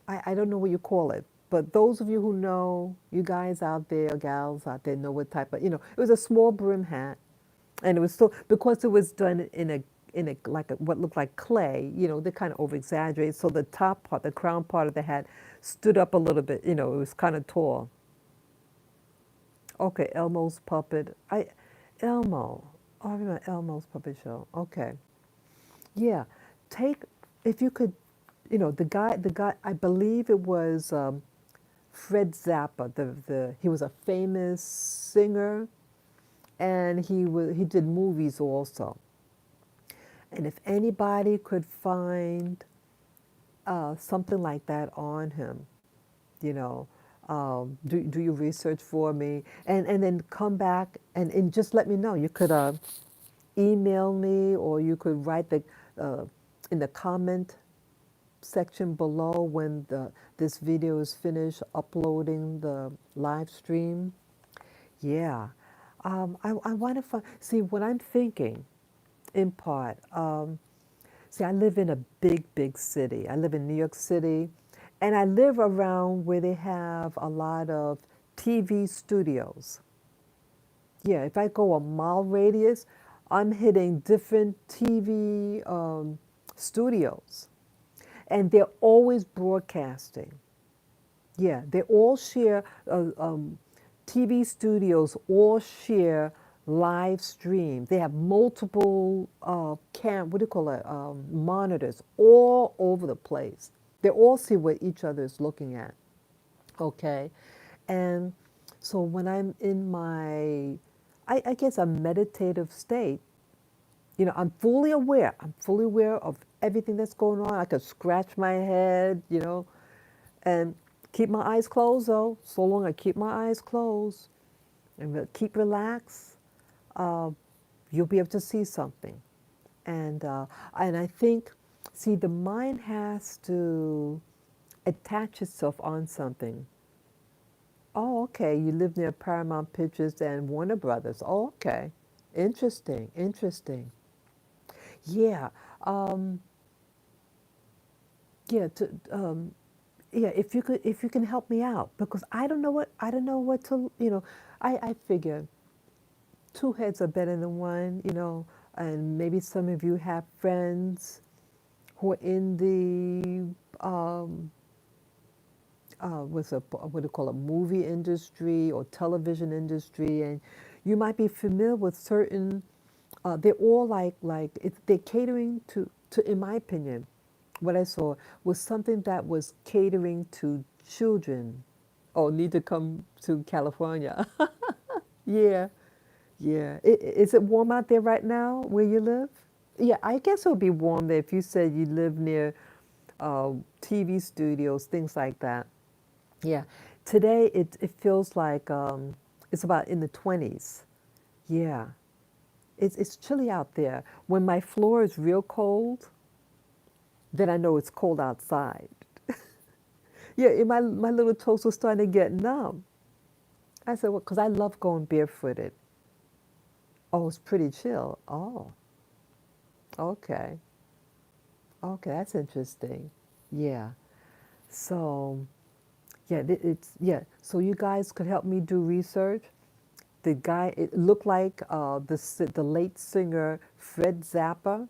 I don't know what you call it, but those of you who know, you guys out there, gals out there, know what type of, it was a small brim hat, and it was still because it was done in a like what looked like clay, they kind of over exaggerate, so the top part, the crown part of the hat, stood up a little bit, it was kind of tall. Okay, Elmo's puppet. Elmo. Oh, I remember Elmo's puppet show. Okay. Yeah, take if you could, the guy. I believe it was Fred Zappa. He was a famous singer, and he did movies also. And if anybody could find something like that on him, you know, do your research for me, and then come back and just let me know. You could email me, or you could write uh, in the comment section below when this video is finished uploading the live stream. Yeah. I want to find, see what I'm thinking in part. See, I live in a big city. I live in New York City, and I live around where they have a lot of TV studios. Yeah, if I go a mile radius, I'm hitting different TV studios, and they're always broadcasting. Yeah, they all share, TV studios all share live stream. They have multiple what do you call it, monitors all over the place. They all see what each other is looking at. Okay, and so when I'm in my, I guess a meditative state, I'm fully aware. I'm fully aware of everything that's going on. I could scratch my head, and keep my eyes closed though. So long I keep my eyes closed and keep relaxed, uh, you'll be able to see something. And I think, see, the mind has to attach itself on something. Oh, okay. You live near Paramount Pictures and Warner Brothers. Oh, okay. Interesting. Interesting. Yeah. Um, yeah. Yeah. If you can help me out, because I don't know what to. I figure two heads are better than one. And maybe some of you have friends who are in the what do you call it, movie industry or television industry, and you might be familiar with certain. They're all they're catering to, in my opinion, what I saw was something that was catering to children. Oh, need to come to California. Yeah, yeah. Is it warm out there right now where you live? Yeah, I guess it would be warm there if you said you live near TV studios, things like that. Yeah. Today it feels like it's about in the 20s. Yeah. It's chilly out there. When my floor is real cold, then I know it's cold outside. Yeah, and my little toes were starting to get numb. I said, well, because I love going barefooted. Oh, it's pretty chill. Oh, okay. Okay, that's interesting. Yeah. So, yeah, yeah. So you guys could help me do research. The guy, it looked like the late singer Fred Zappa.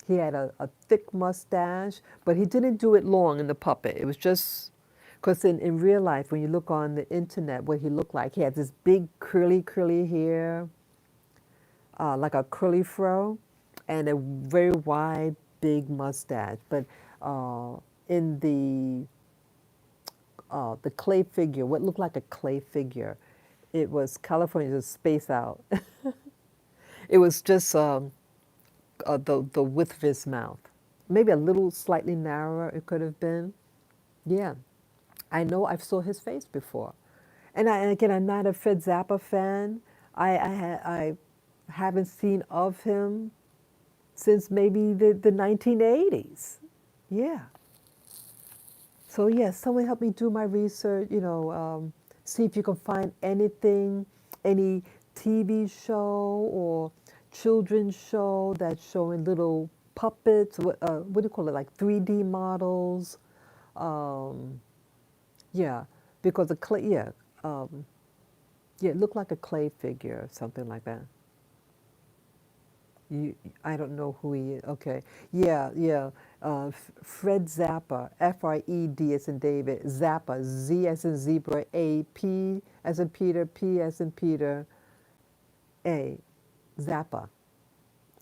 He had a thick mustache, but he didn't do it long in the puppet. It was just because in real life, when you look on the internet, what he looked like, he had this big curly hair, like a curly fro, and a very wide, big mustache. But uh, in the clay figure, what looked like a clay figure, it was California's Space Out. It was just the width of his mouth. Maybe a little slightly narrower it could have been. Yeah, I know I've saw his face before. And again, I'm not a Fred Zappa fan. I haven't seen of him since maybe the 1980s. Yeah. So yes, someone help me do my research. See if you can find anything, any TV show or children's show that's showing little puppets. What do you call it? Like 3D models. Um, yeah, because the clay. Yeah, um, yeah, it looked like a clay figure or something like that. You, I don't know who he is. Okay. Yeah, yeah. Fred Zappa, Fred as in David, Zappa, Z as in zebra, A, P as in Peter, P as in Peter, A, Zappa.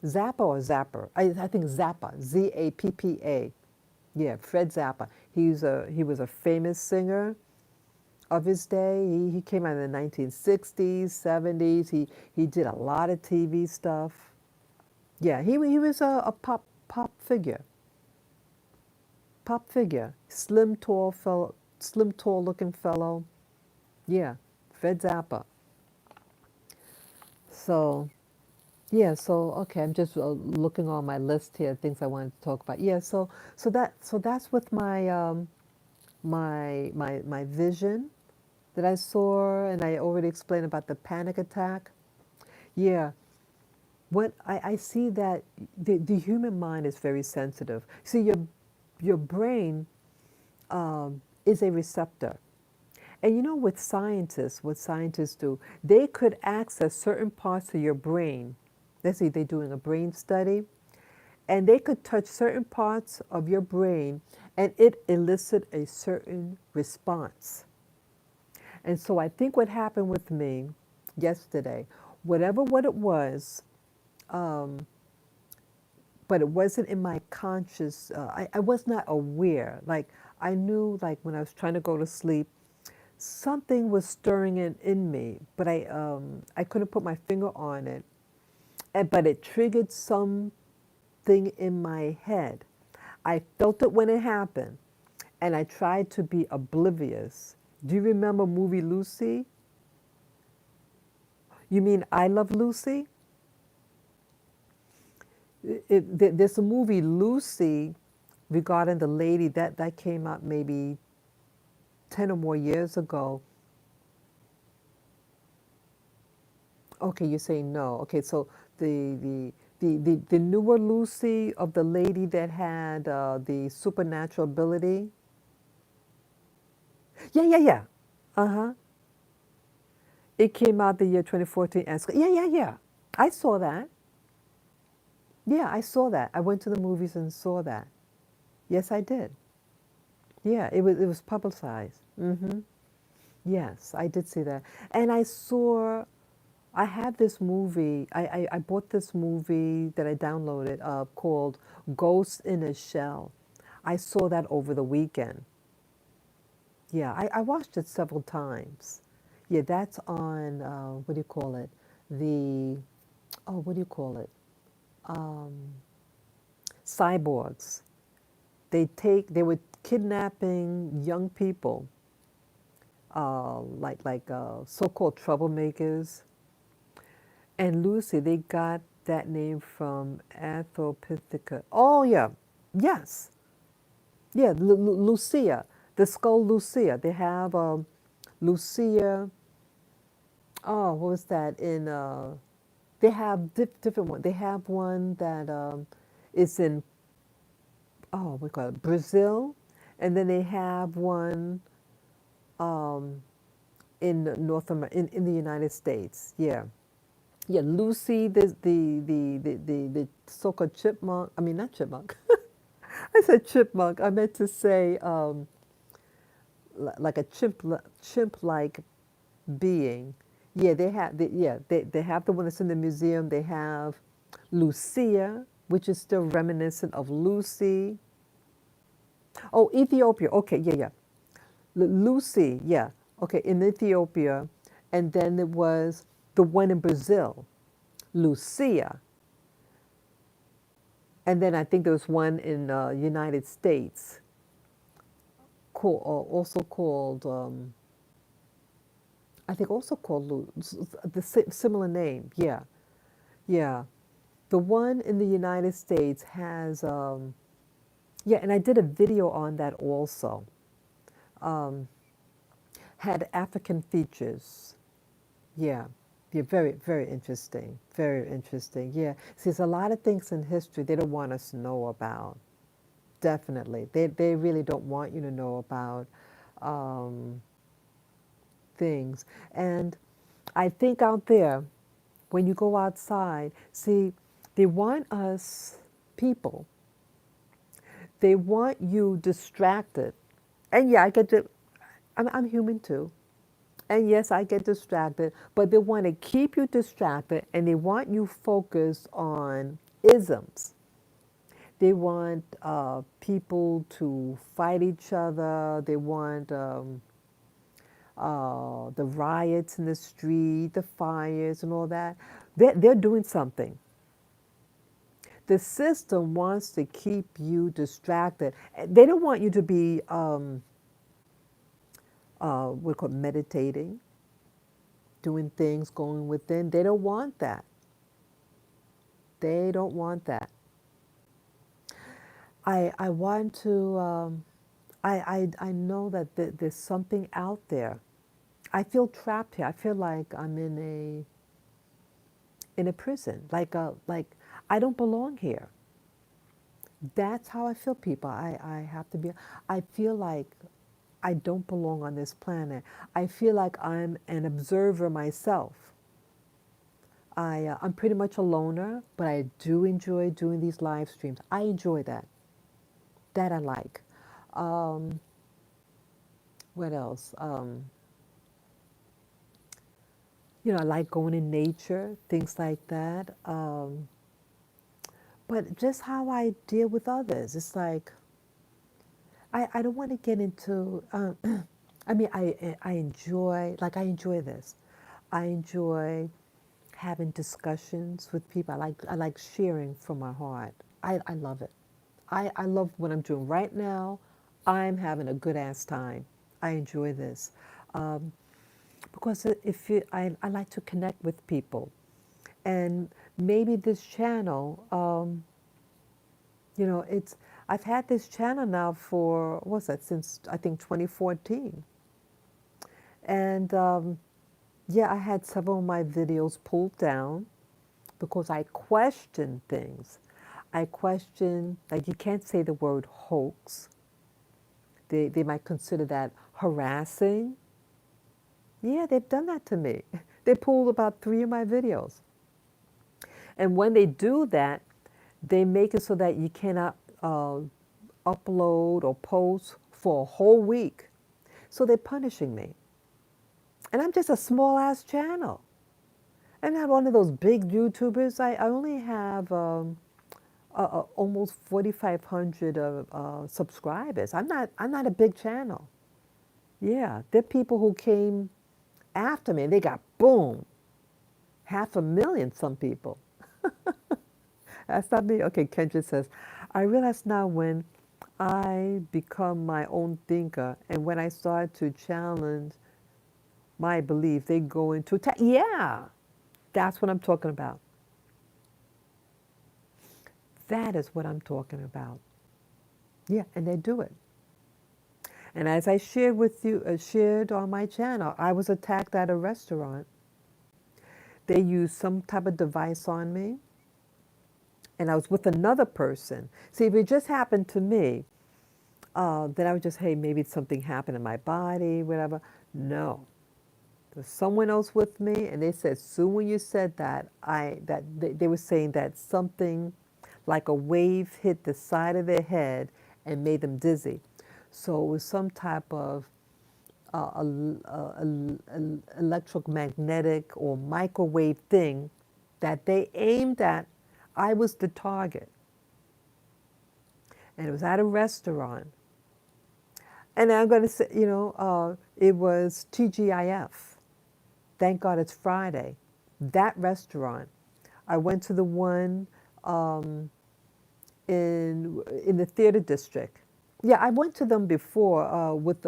Zappa or Zapper? I think Zappa, Zappa. Yeah, Fred Zappa. He was a famous singer of his day. He came out in the 1960s, 70s. He did a lot of TV stuff. Yeah, he was a pop figure, slim tall looking fellow. Yeah, Fred Zappa. So yeah, so okay, I'm just looking on my list here, things I wanted to talk about. Yeah, so that's with my my vision that I saw, and I already explained about the panic attack. Yeah, what I see that the human mind is very sensitive. See, your brain is a receptor. And you know, with scientists, what scientists do, they could access certain parts of your brain. Let's say they're doing a brain study, and they could touch certain parts of your brain, and it elicit a certain response. And so I think what happened with me yesterday, whatever what it was, um, but it wasn't in my conscious. I was not aware. Like I knew, like when I was trying to go to sleep, something was stirring in me, but I couldn't put my finger on it. But it triggered something in my head. I felt it when it happened, and I tried to be oblivious. Do you remember movie Lucy? You mean I Love Lucy? There's a movie Lucy regarding the lady that came out maybe 10 or more years ago. Okay, you're saying no. Okay, so the the the newer Lucy of the lady that had the supernatural ability. Yeah, yeah, yeah. Uh-huh. It came out the year 2014. Yeah, yeah, yeah. I saw that. Yeah, I saw that. I went to the movies and saw that. Yes, I did. Yeah, it was publicized. Yes, I did see that. And I had this movie, I bought this movie that I downloaded called Ghost in a Shell. I saw that over the weekend. Yeah, I watched it several times. Yeah, that's on, what do you call it? The, oh, what do you call it? Um, Cyborgs. They were kidnapping young people, like so-called troublemakers. And Lucy, they got that name from Anthropithica. Oh yeah, yes, yeah, Lucia, the skull Lucia. They have Lucia. Oh, what was that in? They have different one. They have one that is in we call it Brazil, and then they have one um, in North America, in the United States. Yeah. Yeah, Lucy, the so-called chipmunk. I mean, not chipmunk. I said chipmunk. I meant to say like a chimp-like being. Yeah, they have the one that's in the museum. They have Lucia, which is still reminiscent of Lucy. Oh, Ethiopia. Okay, yeah, yeah. Lucy, yeah. Okay, in Ethiopia, and then it was the one in Brazil, Lucia. And then I think there was one in United States, also called, I think also called the similar name. Yeah, yeah. The one in the United States has, yeah, and I did a video on that also. Um, had African features. Yeah, yeah, very, very interesting. Very interesting. Yeah, see, there's a lot of things in history they don't want us to know about. Definitely, they really don't want you to know about um, things. And I think out there, when you go outside, see, they want us people. They want you distracted. And yeah, I get to. I'm human too. And yes, I get distracted, but they want to keep you distracted and they want you focused on isms. They want people to fight each other. They want the riots in the street, the fires, and all that. They're doing something. The system wants to keep you distracted. They don't want you to be what we call meditating, doing things, going within. They don't want that. They don't want that. I want to, I know that there's something out there. I feel trapped here. I feel like I'm in a prison. Like I don't belong here. That's how I feel, people. I have to be, I feel like I don't belong on this planet. I feel like I'm an observer myself. I'm pretty much a loner, but I do enjoy doing these live streams. I enjoy that. That I like. Um, what else? I like going in nature, things like that. But just how I deal with others, it's like I don't want to get into. I mean, I enjoy I enjoy this. I enjoy having discussions with people. I like sharing from my heart. I love it. I love what I'm doing right now. I'm having a good ass time. I enjoy this. Um, because if you, I like to connect with people. And maybe this channel, it's, I've had this channel now for, what's that, since I think 2014. And yeah, I had several of my videos pulled down because I question things. I question, like, you can't say the word hoax. They might consider that harassing. Yeah, they've done that to me. They pulled about 3 of my videos. And when they do that, they make it so that you cannot upload or post for a whole week. So they're punishing me. And I'm just a small ass channel. I'm not one of those big YouTubers. I only have almost 4,500 subscribers. I'm not a big channel. Yeah, there are people who came after me. They got boom, 500,000. Some people. That's not me. Okay, Kendra says, I realize now when I become my own thinker and when I start to challenge my belief, they go into attack. Yeah, that's what I'm talking about. That is what I'm talking about. Yeah, and they do it. And as I shared with you, shared on my channel, I was attacked at a restaurant. They used some type of device on me, and I was with another person. See, if it just happened to me, then I would just, hey, maybe something happened in my body, whatever. No, there's someone else with me, and they said, soon when you said that, they were saying that something like a wave hit the side of their head and made them dizzy. So it was some type of electromagnetic or microwave thing that they aimed at. I was the target. And it was at a restaurant. And I'm going to say, it was TGIF. Thank God it's Friday. That restaurant. I went to the one in the theater district. Yeah, I went to them before with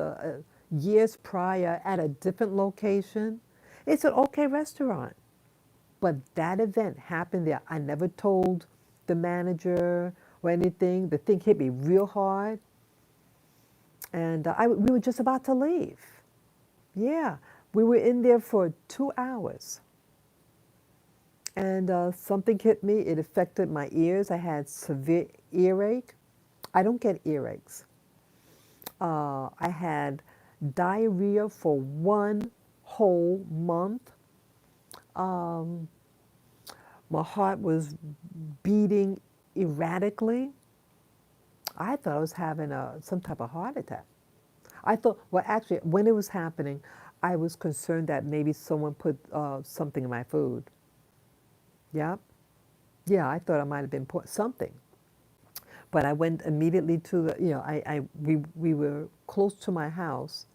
years prior at a different location. It's an okay restaurant. But that event happened there. I never told the manager or anything. The thing hit me real hard, and we were just about to leave. Yeah, we were in there for 2 hours, and something hit me. It affected my ears. I had severe earache. I don't get earaches. I had diarrhea for 1 whole month. Um, my heart was beating erratically. I thought I was having some type of heart attack. I thought, well, actually, when it was happening, I was concerned that maybe someone put something in my food. Yeah, yeah, I thought I might have been put something. But I went immediately to the, we were close to my house.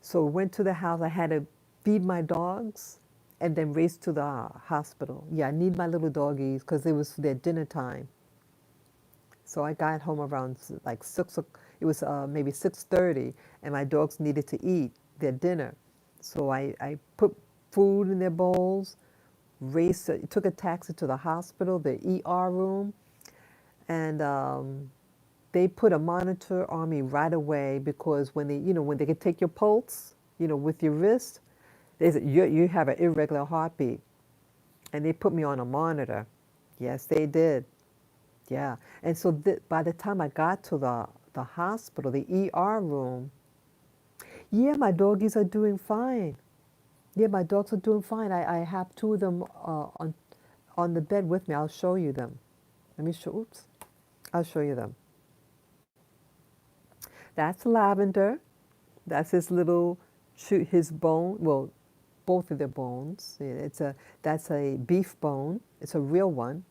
So went to the house. I had to feed my dogs and then race to the hospital. Yeah, I need my little doggies because it was their dinner time. So I got home around like it was maybe 6:30, and my dogs needed to eat their dinner. So I put food in their bowls, raced, took a taxi to the hospital, the ER room, and they put a monitor on me right away because when they could take your pulse, with your wrist, they said you have an irregular heartbeat, and they put me on a monitor. Yes, they did. Yeah. And so by the time I got to the hospital, the ER room, yeah, my doggies are doing fine. Yeah, my dogs are doing fine. I have two of them on the bed with me. I'll show you them. Let me show, oops. I'll show you them. That's Lavender. That's his little, his bone, well, both of their bones. Yeah, that's a beef bone. It's a real one.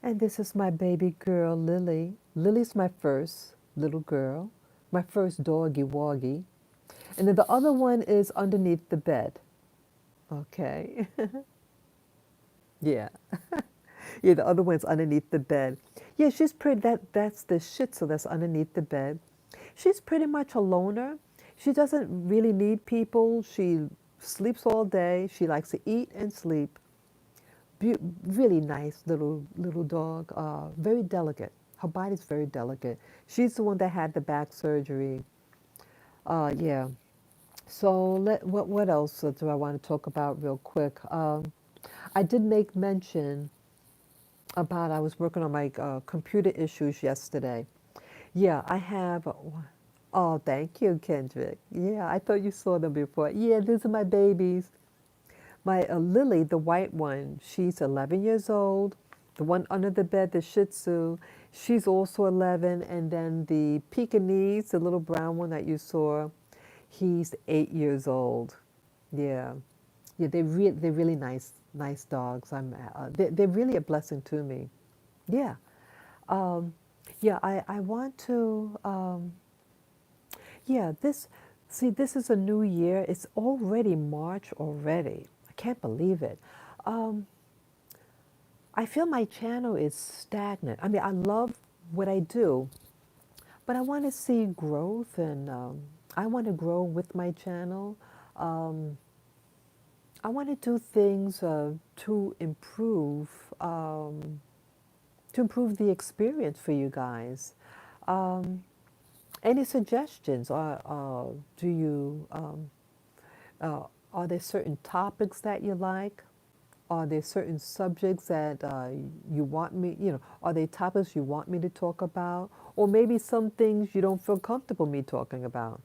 And this is my baby girl, Lily. Lily's my first little girl, my first doggy woggy. And then the other one is underneath the bed. Okay. Yeah. Yeah, the other one's underneath the bed. Yeah, she's pretty, that's the Shih Tzu that's underneath the bed. She's pretty much a loner. She doesn't really need people. She sleeps all day. She likes to eat and sleep. Really nice little dog. Very delicate. Her body's very delicate. She's the one that had the back surgery. Yeah. So what else do I want to talk about real quick? I did make mention about I was working on my computer issues yesterday. Yeah, I have. Oh, thank you, Kendrick. Yeah, I thought you saw them before. Yeah, these are my babies. My Lily, the white one, she's 11 years old. The one under the bed, the Shih Tzu, she's also 11. And then the Pekingese, the little brown one that you saw, he's 8 years old. Yeah, yeah, they're really nice dogs. They're really a blessing to me. Yeah, um, yeah. I want to. Yeah, this is a new year. It's already March already. I can't believe it. Um, I feel my channel is stagnant. I mean, I love what I do, but I want to see growth, and I want to grow with my channel. Um, I want to do things um, to improve the experience for you guys. Um, any suggestions? Do you uh, are there certain topics that you like? Are there certain subjects that you want me? Are there topics you want me to talk about, or maybe some things you don't feel comfortable me talking about?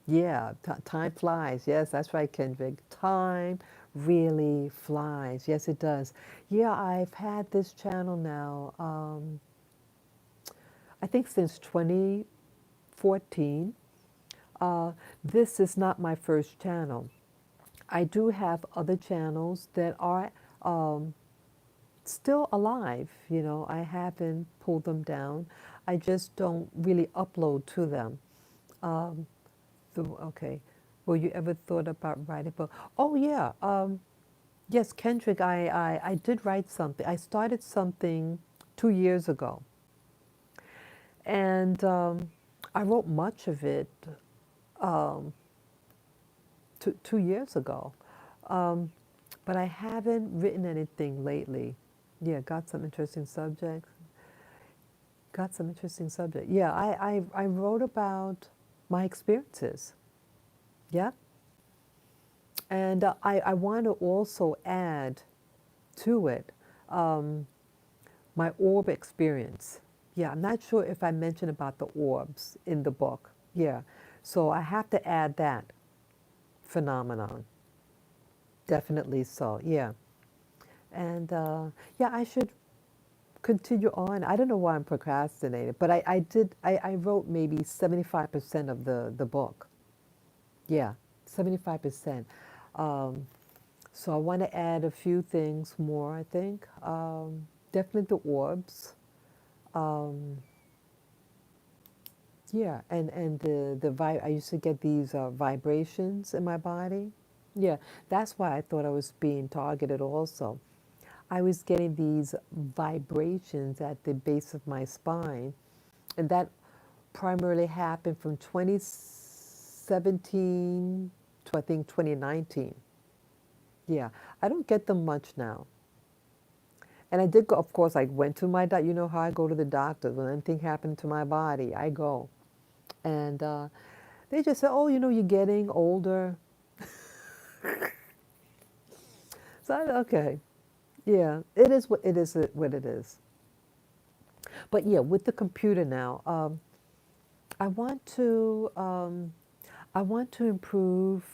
Yeah, time flies. Yes, that's right, Kendrick. Time really flies. Yes, it does. Yeah, I've had this channel now, I think since 2014. This is not my first channel. I do have other channels that are um, still alive. I haven't pulled them down. I just don't really upload to them. Um, okay. Well, you ever thought about writing a book? Oh, yeah. Yes, Kendrick, I did write something. I started something 2 years ago. And I wrote much of it um, 2 years ago. Um, but I haven't written anything lately. Yeah, got some interesting subjects. Got some interesting subject. Yeah, I wrote about my experiences. Yeah. And I want to also add to it um, my orb experience. Yeah, I'm not sure if I mentioned about the orbs in the book. Yeah. So I have to add that phenomenon. Definitely so. Yeah. And yeah, I should continue on. I don't know why I'm procrastinating, but I wrote maybe 75% of the book. Yeah, 75%. Um, so I want to add a few things more, I think. Definitely the orbs. Um, yeah, and I used to get these vibrations in my body. Yeah, that's why I thought I was being targeted also. I was getting these vibrations at the base of my spine, and that primarily happened from 2017 to I think 2019. Yeah, I don't get them much now. And I did go, of course, I went to my doctor. You know how I go to the doctor. When anything happened to my body, I go. And they just said, oh, you're getting older. So, okay, yeah, it is what it is, what it is. But yeah, with the computer now, I want to, um, I want to improve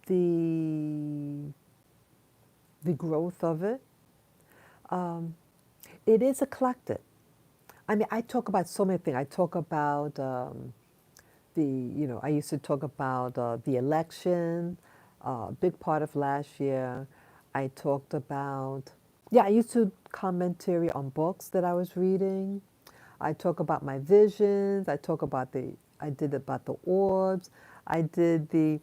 the, the growth of it. Um, it is eclectic. I mean, I talk about so many things. I talk about I used to talk about the election, big part of last year. I talked about, yeah, I used to commentary on books that I was reading. I talk about my visions. I did about the orbs. I did a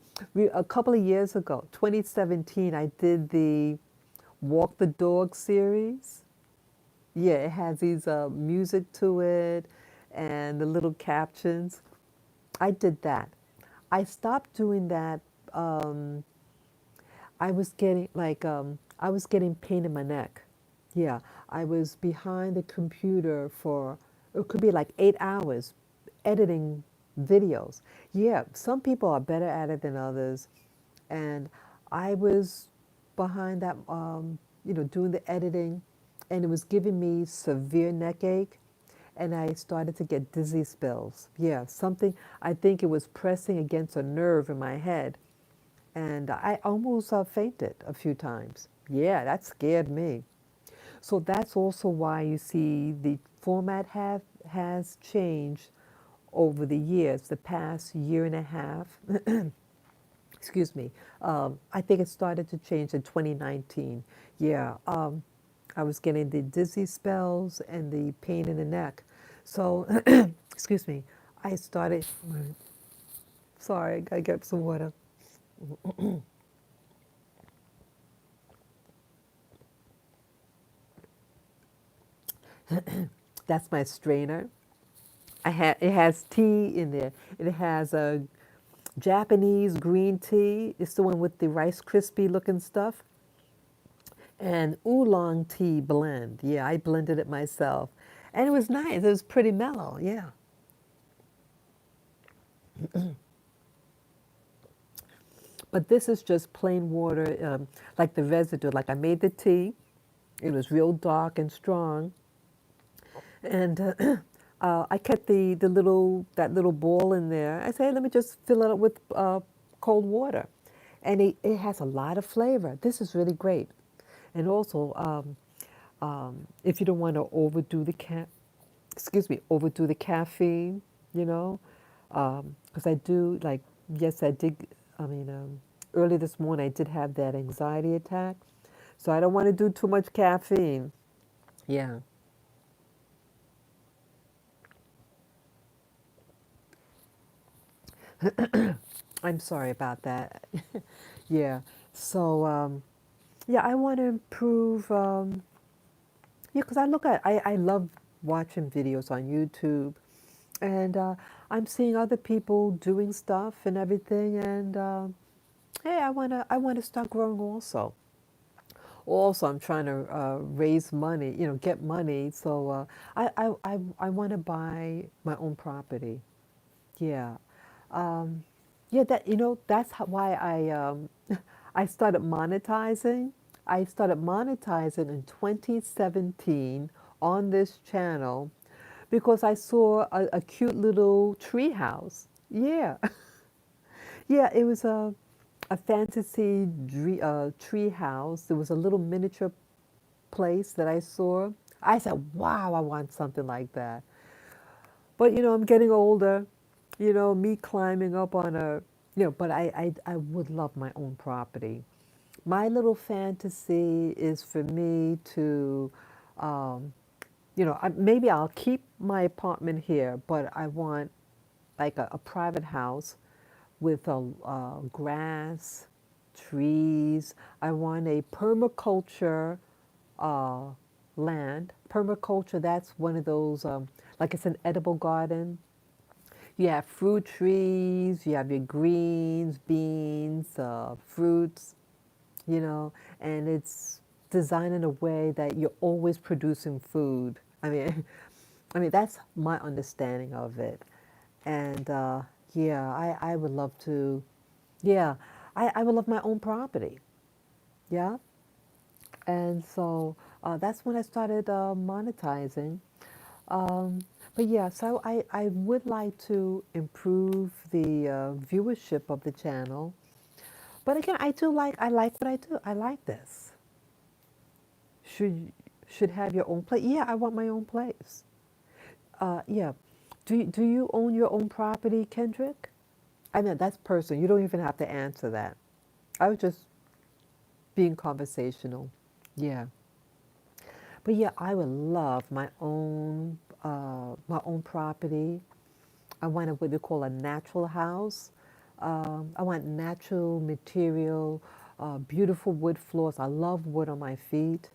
couple of years ago, 2017, I did the Walk the Dog series. Yeah, it has these music to it and the little captions. I did that. I stopped doing that. Um, I was getting pain in my neck. Yeah, I was behind the computer for it could be like 8 hours editing videos. Yeah, some people are better at it than others, and I was behind that, doing the editing, and it was giving me severe neck ache, and I started to get dizzy spells. Yeah, something, I think it was pressing against a nerve in my head, and I almost fainted a few times. Yeah, that scared me. So that's also why you see the format has changed over the years, the past year and a half. Excuse me. I think it started to change in 2019. Yeah, I was getting the dizzy spells and the pain in the neck. So, excuse me, I started. Sorry, I gotta get some water. That's my strainer. It has tea in there. It has a Japanese green tea. It's the one with the Rice Krispie looking stuff. And oolong tea blend. Yeah, I blended it myself. And it was nice. It was pretty mellow. Yeah. But this is just plain water, like the residue. Like I made the tea. It was real dark and strong. And I kept the that little ball in there. I said, let me just fill it up with cold water. And it has a lot of flavor. This is really great. And also, if you don't want to overdo the caffeine, you know, because I do like, yes, I did. I mean, early this morning I did have that anxiety attack, so I don't want to do too much caffeine. Yeah, I'm sorry about that. Yeah, so yeah, I want to improve. Yeah, because I love watching videos on YouTube, and I'm seeing other people doing stuff and everything, and hey, I wanna start growing also. Also, I'm trying to raise money, get money. So I want to buy my own property. Yeah. Um, yeah, that's why I started monetizing. I started monetizing in 2017 on this channel because I saw a cute little tree house. Yeah. Yeah, it was a fantasy tree house. There was a little miniature place that I saw. I said, wow, I want something like that. But I'm getting older, me climbing up on but I would love my own property. My little fantasy is for me to, um, maybe I'll keep my apartment here, but I want like a private house with grass, trees. I want a permaculture uh, land. Permaculture, that's one of those, like it's an edible garden. You have fruit trees, you have your greens, beans, fruits, you know, and it's designed in a way that you're always producing food. I mean, I mean that's my understanding of it. And yeah, I would love to. Yeah, I would love my own property. Yeah, and so that's when I started monetizing. Um, but yeah, so I would like to improve the viewership of the channel. But again, I like what I do. I like this. Should should have your own place. Yeah, I want my own place. Yeah. Do you own your own property, Kendrick? I mean, that's personal. You don't even have to answer that. I was just being conversational. Yeah. But yeah, I would love my own property. I want what they call a natural house. I want natural material, beautiful wood floors. I love wood on my feet.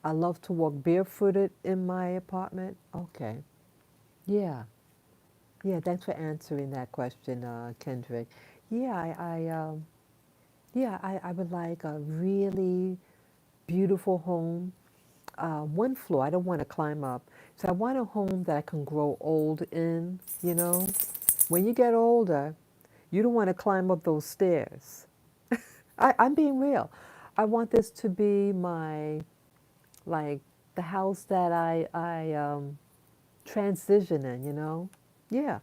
I love to walk barefooted in my apartment. Okay. Yeah. Yeah. Thanks for answering that question, Kendrick. Yeah. I would like a really beautiful home. One floor. I don't want to climb up. So I want a home that I can grow old in. When you get older, you don't want to climb up those stairs. I'm being real. I want this to be like, the house that I transition in. Yeah.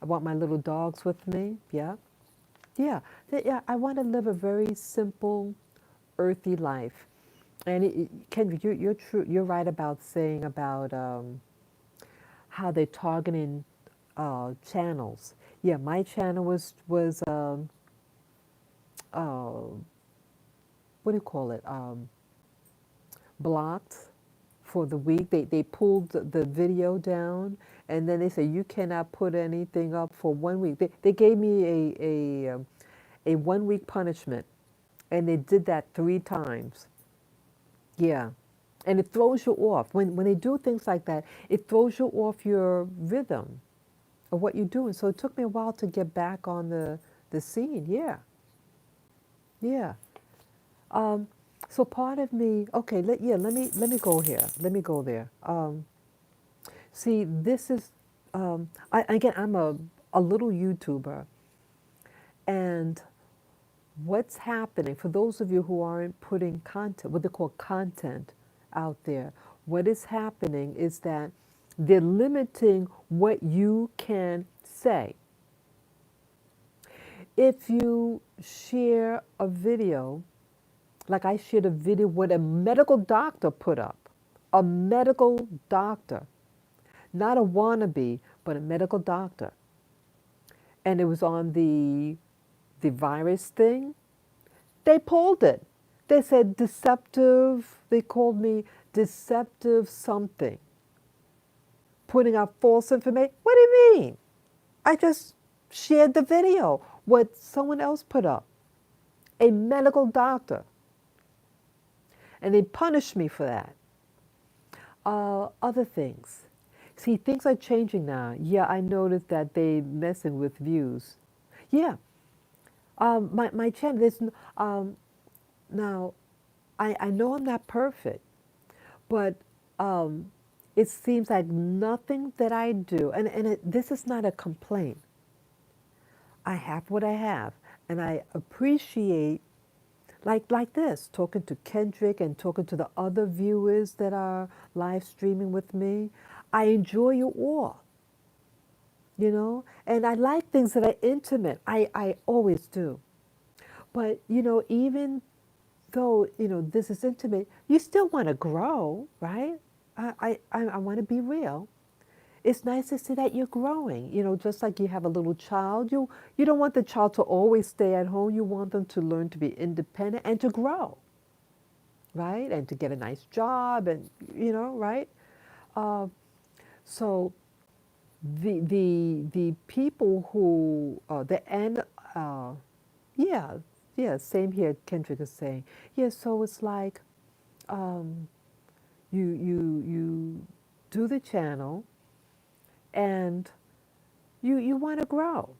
I want my little dogs with me. Yeah. Yeah. Yeah. I want to live a very simple, earthy life. And Kendrick, you're true. You're right about saying about how they're targeting channels. Yeah, my channel was uh, what do you call it? Blocked for the week. They pulled the video down, and then they say you cannot put anything up for 1 week. They gave me a 1 week punishment, and they did that 3 times. Yeah. And it throws you off. When they do things like that, it throws you off your rhythm of what you're doing. So it took me a while to get back on the scene. Yeah. Yeah. Um, so part of me, okay, let me go here. Let me go there. See, this is, again, I'm a little YouTuber, and what's happening, for those of you who aren't putting content, what they call content out there, what is happening is that they're limiting what you can say. If you share a video, like I shared a video what a medical doctor put up, a medical doctor, not a wannabe, but a medical doctor. And it was on the virus thing. They pulled it. They said deceptive, they called me deceptive something, putting out false information. What do you mean? I just shared the video, what someone else put up, a medical doctor. And they punished me for that. Other things. See, things are changing now. Yeah, I noticed that they messing with views. Yeah, My channel, now, I know I'm not perfect, but um, it seems like nothing that I do, this is not a complaint. I have what I have, and I appreciate like this, talking to Kendrick and talking to the other viewers that are live streaming with me. I enjoy you all, and I like things that are intimate. I always do. But, even though, this is intimate, you still want to grow, right? I want to be real. It's nice to see that you're growing, just like you have a little child. You don't want the child to always stay at home. You want them to learn to be independent and to grow, right? And to get a nice job and, right? Uh, so the people who, the end, uh, yeah, yeah, same here, Kendrick is saying. Yeah, so it's like, um, you do the channel and you want to grow.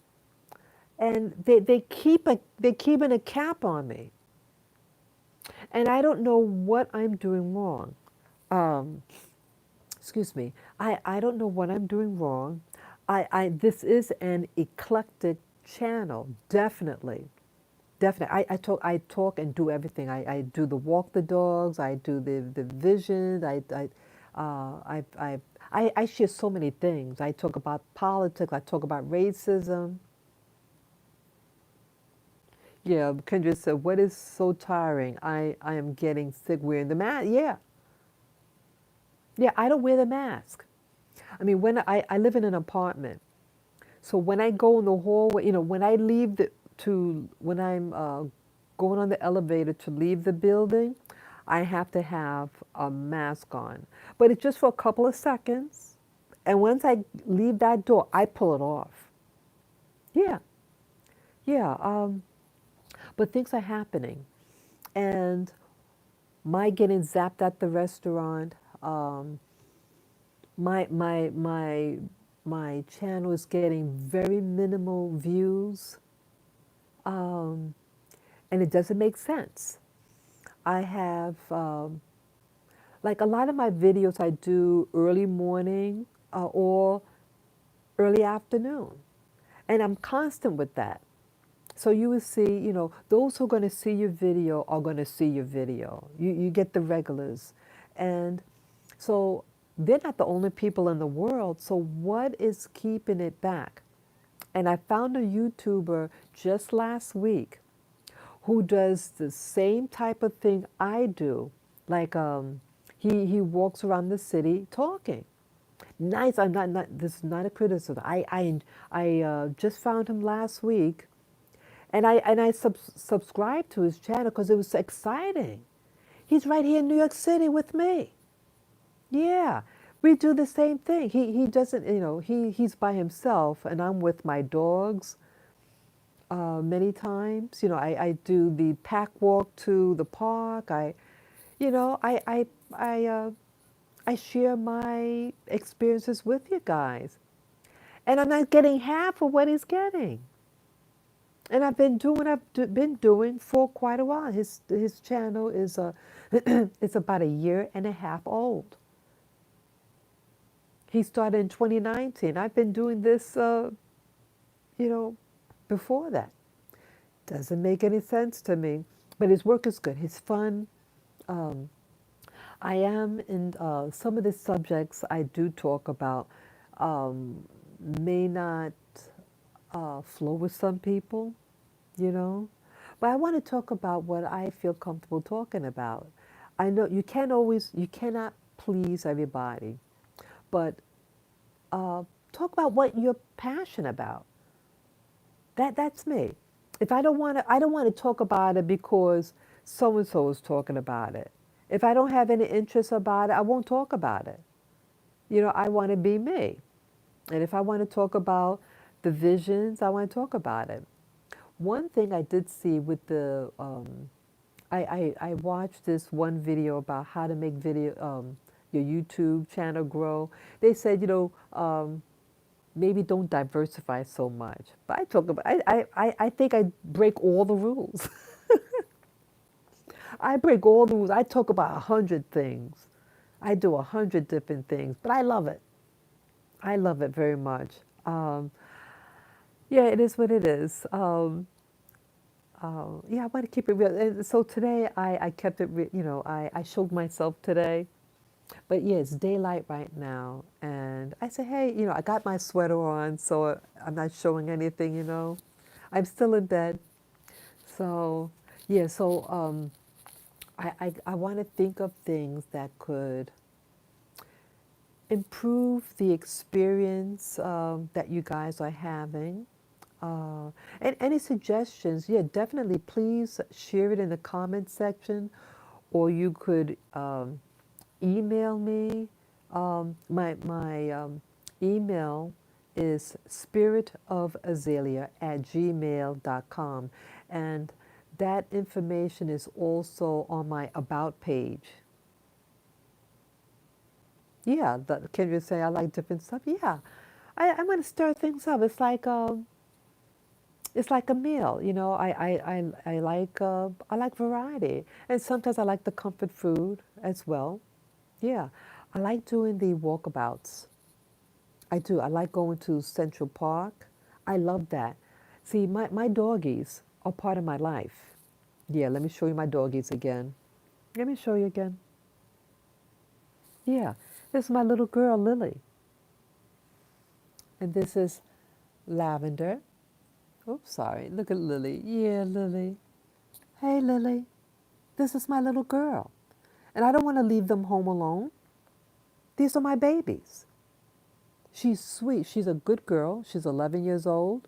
And they're keeping a cap on me. And I don't know what I'm doing wrong. Um, excuse me. I don't know what I'm doing wrong. This is an eclectic channel, definitely. Definitely. I talk and do everything. I do the walk the dogs, I do the visions, I share so many things. I talk about politics, I talk about racism. Yeah, Kendra said, what is so tiring? I am getting sick wearing the mask. Yeah, yeah, I don't wear the mask. I mean, I live in an apartment, so when I go in the hallway, when I leave when I'm going on the elevator to leave the building, I have to have a mask on. But it's just for a couple of seconds. And once I leave that door, I pull it off. Yeah, yeah. But things are happening. And my getting zapped at the restaurant, um, my my channel is getting very minimal views, um, and it doesn't make sense. I have like a lot of my videos I do early morning or early afternoon, and I'm constant with that. So you will see, those who are going to see your video are going to see your video. You get the regulars, and so they're not the only people in the world. So what is keeping it back? And I found a YouTuber just last week who does the same type of thing I do. Like he walks around the city talking. Nice. I'm not. This is not a criticism. I just found him last week, and I subscribed to his channel because it was exciting. He's right here in New York City with me. Yeah, we do the same thing. He doesn't. He's by himself, and I'm with my dogs. Many times. I do the pack walk to the park. You know, I, I share my experiences with you guys. And I'm not getting half of what he's getting. And been doing for quite a while. His channel is it's about a year and a half old. He started in 2019. I've been doing this, you know, before that. Doesn't make any sense to me. But his work is good. He's fun. Um, I am in some of the subjects I do talk about um, may not flow with some people, you know. But I want to talk about what I feel comfortable talking about. I know you cannot please everybody, but talk about what you're passionate about. That's me. If I don't want to talk about it because so and so is talking about it. If I don't have any interest about it, I won't talk about it. I want to be me. And if I want to talk about the visions, I want to talk about it. One thing I did see with I watched this one video about how to make your YouTube channel grow. They said, maybe don't diversify so much. But I talk about, I think I break all the rules. I break all the rules. I talk about 100 things. I do 100 different things, but I love it. I love it very much. Um, yeah, it is what it is. Yeah, I want to keep it real. And so today I kept it, I showed myself today. But yeah, it's daylight right now. And I say, hey, I got my sweater on, so I'm not showing anything. I'm still in bed. So, yeah, so I want to think of things that could improve the experience that you guys are having. And any suggestions, yeah, definitely please share it in the comment section, or you could email me. My email is spiritofazalea@gmail.com. And that information is also on my About page. Yeah, can you say I like different stuff? Yeah, I want to stir things up. It's like a meal, I like variety, and sometimes I like the comfort food as well. Yeah, I like doing the walkabouts. I do. I like going to Central Park. I love that. See, my doggies are part of my life. Yeah, let me show you my doggies again. Let me show you again. Yeah, this is my little girl, Lily. And this is Lavender. Oops, sorry. Look at Lily. Yeah, Lily. Hey, Lily. This is my little girl. And I don't want to leave them home alone. These are my babies. She's sweet. She's a good girl. She's 11 years old.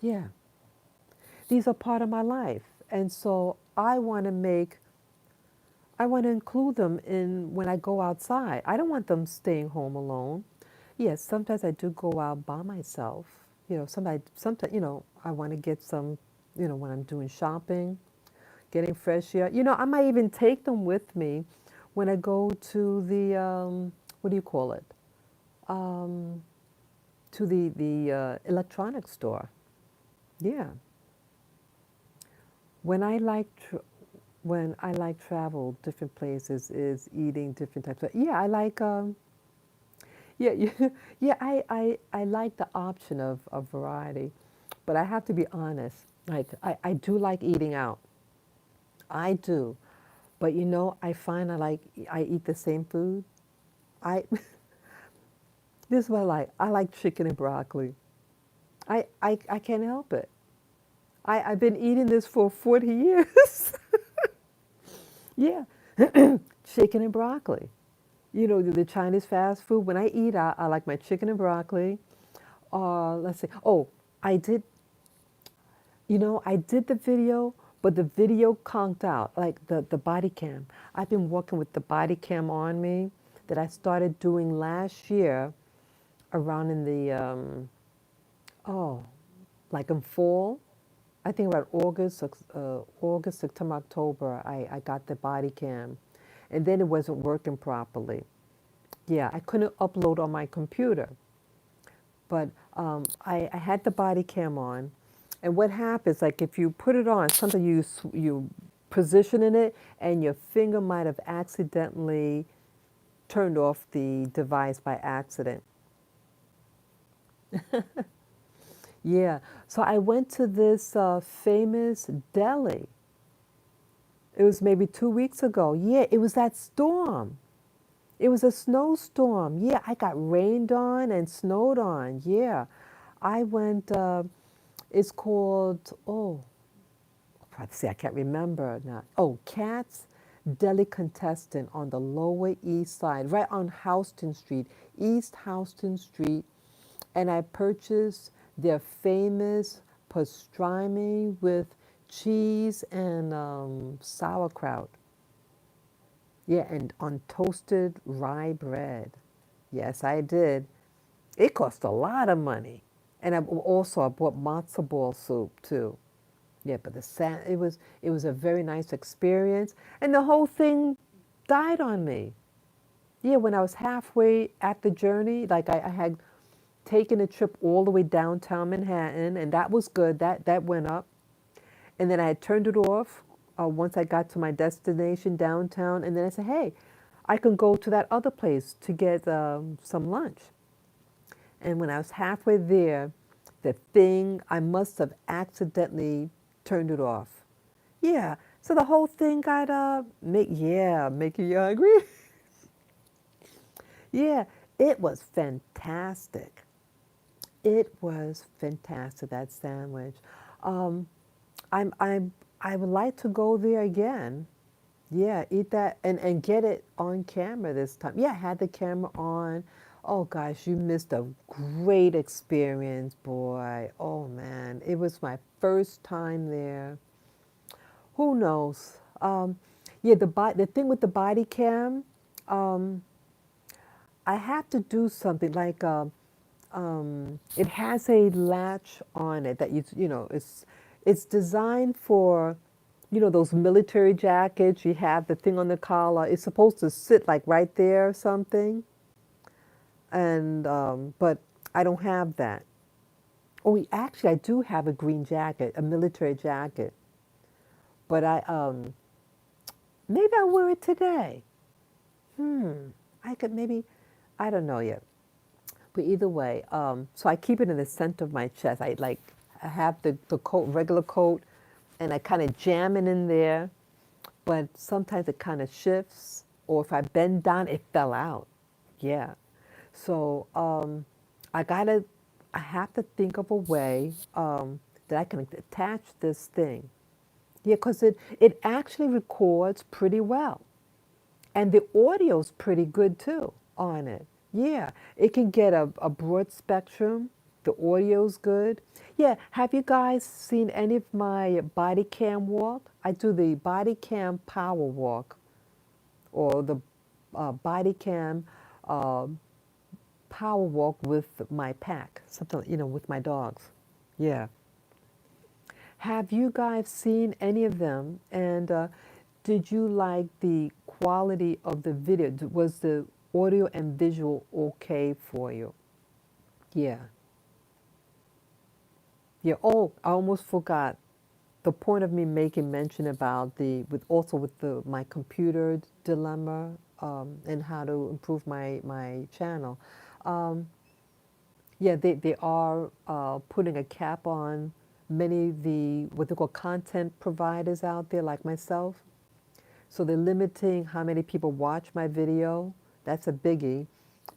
Yeah. These are part of my life. And so I want to include them in when I go outside. I don't want them staying home alone. Yes, sometimes I do go out by myself. Sometimes, I want to get some, when I'm doing shopping, getting fresh air. I might even take them with me when I go to the, what do you call it? Um, to the electronics store. Yeah. When I like when I like travel different places is eating different types of, yeah, I like yeah, yeah, yeah, I like the option of variety, but I have to be honest, like I do like eating out. I do. But I find I eat the same food. I This is what I like. I like chicken and broccoli. I can't help it. I've been eating this for 40 years. Yeah. Chicken and broccoli. The Chinese fast food. When I eat, I like my chicken and broccoli. Let's see. Oh, I did. I did the video, but the video conked out, like the body cam. I've been working with the body cam on me that I started doing last year around in the, oh, like in fall. I think about August, September, October, I got the body cam. And then it wasn't working properly. Yeah, I couldn't upload on my computer. But I had the body cam on. And what happens, like if you put it on, sometimes you positioning it and your finger might have accidentally turned off the device by accident. Yeah. So I went to this famous deli. It was maybe 2 weeks ago. Yeah, it was that storm. It was a snowstorm. Yeah, I got rained on and snowed on. Yeah. I went, it's called, oh, let's see, I can't remember now. Oh, Cat's Delicatessen on the Lower East Side, right on Houston Street, East Houston Street. And I purchased their famous pastrami with cheese and sauerkraut. Yeah, and on toasted rye bread. Yes, I did. It cost a lot of money. And I bought matzo ball soup too. Yeah, but it was a very nice experience, and the whole thing died on me. Yeah, when I was halfway at the journey, like I had taken a trip all the way downtown Manhattan, and that was good. That went up, and then I had turned it off once I got to my destination downtown, and then I said, "Hey, I can go to that other place to get some lunch." And when I was halfway there, the thing I must have accidentally turned it off. Yeah, so the whole thing got making you hungry. Yeah, it was fantastic. It was fantastic, that sandwich. Um, I'm I would like to go there again. Yeah, eat that and get it on camera this time. Yeah, I had the camera on. Oh gosh, you missed a great experience, boy. Oh man, it was my first time there. Who knows? Yeah, the thing with the body cam, um, I have to do something like it has a latch on it that it's designed for those military jackets. You have the thing on the collar. It's supposed to sit like right there or something, and but I don't have that. Oh, actually, I do have a green jacket, a military jacket, but maybe I'll wear it today. I could maybe, I don't know yet. But either way, so I keep it in the center of my chest. I have the coat, regular coat, and I kind of jam it in there. But sometimes it kind of shifts, or if I bend down, it fell out. Yeah. So I have to think of a way that I can attach this thing. Yeah, because it actually records pretty well. And the audio's pretty good too on it. Yeah, it can get a broad spectrum. The audio's good. Yeah, have you guys seen any of my body cam walk? I do the body cam power walk or the body cam uh, power walk with my pack, something, with my dogs. Yeah. Have you guys seen any of them? And did you like the quality of the video? Was the audio and visual okay for you? Yeah. Yeah. Oh, I almost forgot the point of me making mention about with my computer dilemma and how to improve my channel. Um, yeah, they are putting a cap on many of the what they call content providers out there, like myself. So they're limiting how many people watch my video. That's a biggie.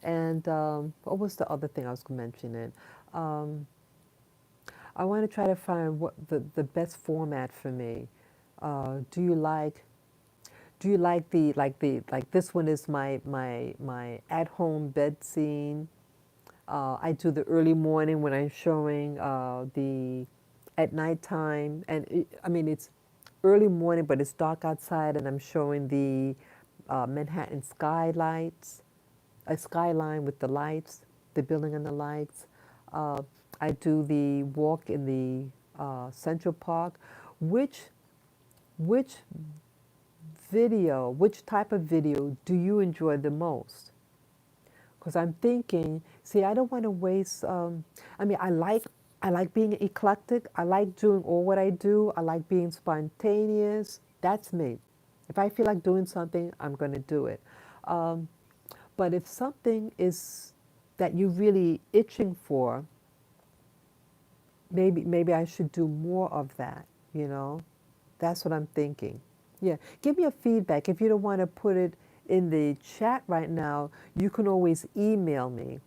And what was the other thing I was mentioning? Um, I want to try to find what the best format for me. Do you like like this one is my at home bed scene. I do the early morning when I'm showing the at nighttime, and I mean it's early morning, but it's dark outside, and I'm showing the Manhattan skylights, a skyline with the lights, the building and the lights. Uh, I do the walk in the Central Park. Which which which type of video do you enjoy the most? Because I'm thinking, see, I don't want to waste. I mean, I like being eclectic. I like doing all what I do. I like being spontaneous. That's me. If I feel like doing something, I'm going to do it. Um, but if something is that you're really itching for, maybe I should do more of that. You know, that's what I'm thinking. Yeah, give me a feedback. If you don't want to put it in the chat right now, you can always email me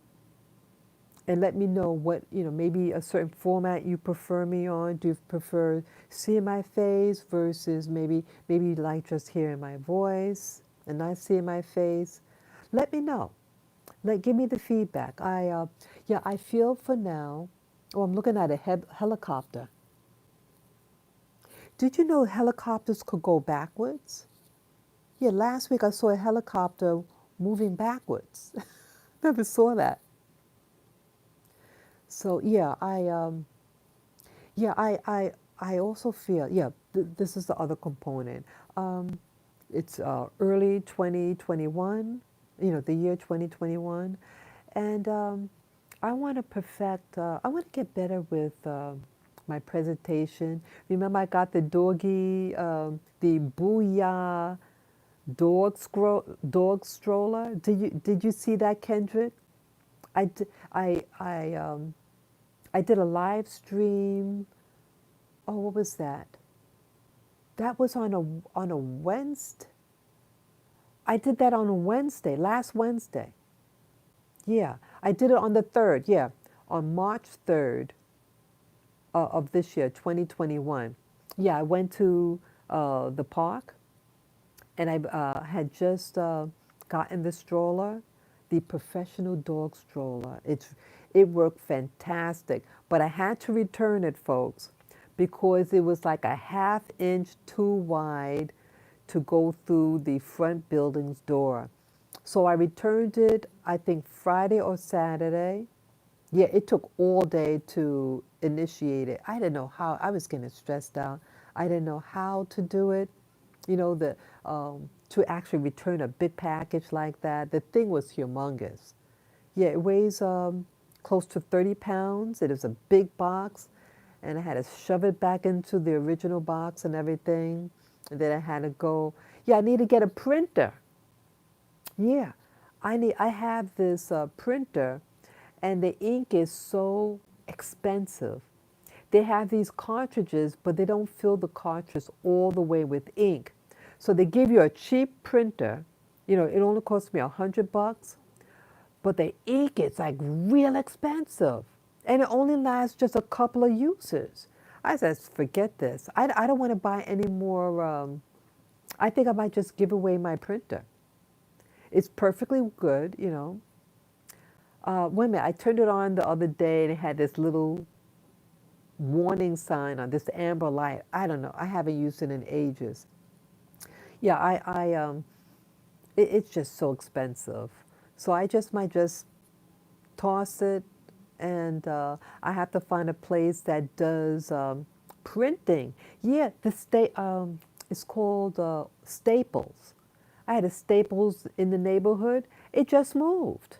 and let me know what, maybe a certain format you prefer me on. Do you prefer seeing my face versus maybe you like just hearing my voice and not seeing my face? Let me know. Give me the feedback. Yeah, I feel for now. Oh, I'm looking at a helicopter. Did you know helicopters could go backwards? Yeah, last week I saw a helicopter moving backwards. Never saw that. So yeah, I also feel this is the other component. It's early 2021. the year 2021. And I want to perfect, I want to get better with my presentation. Remember, I got the the Booyah dog stroller. Did you see that, Kendrick? I, d- I did a live stream. Oh, what was that? That was on a Wednesday. I did that on a Wednesday, last Wednesday. Yeah, I did it on the 3rd. Yeah, on March 3rd of this year, 2021. Yeah, I went to the park and I had just gotten the stroller, the professional dog stroller. It worked fantastic, but I had to return it, folks, because it was like a half inch too wide to go through the front building's door. So I returned it, I think Friday or Saturday. Yeah, it took all day to initiate it. I didn't know how. I was getting stressed out. I didn't know how to do it. The to actually return a big package like that. The thing was humongous. Yeah, it weighs close to 30 pounds. It is a big box, and I had to shove it back into the original box and everything. And then I had to go. Yeah, I need to get a printer. Yeah, I have this printer, and the ink is so expensive. They have these cartridges, but they don't fill the cartridge all the way with ink. So they give you a cheap printer. It only cost me $100, but the ink is like real expensive, and it only lasts just a couple of uses. I said, forget this. I don't want to buy any more. I think I might just give away my printer. It's perfectly good. Wait a minute, I turned it on the other day and it had this little warning sign on this amber light. I don't know. I haven't used it in ages. Yeah, it's just so expensive. So I just might just toss it, and I have to find a place that does printing. Yeah, it's called Staples. I had a Staples in the neighborhood. It just moved.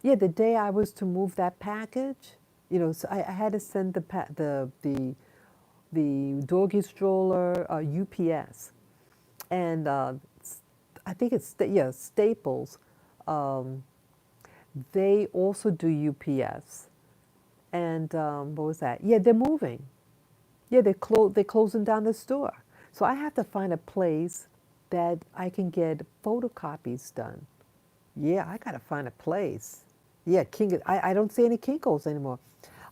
Yeah, the day I was to move that package, so I had to send the doggy stroller UPS, and I think yeah, Staples. Um, they also do UPS, and what was that? Yeah, they're moving. Yeah, they're closing down the store, so I have to find a place that I can get photocopies done. Yeah, I gotta find a place. Yeah, I don't see any Kinkos anymore.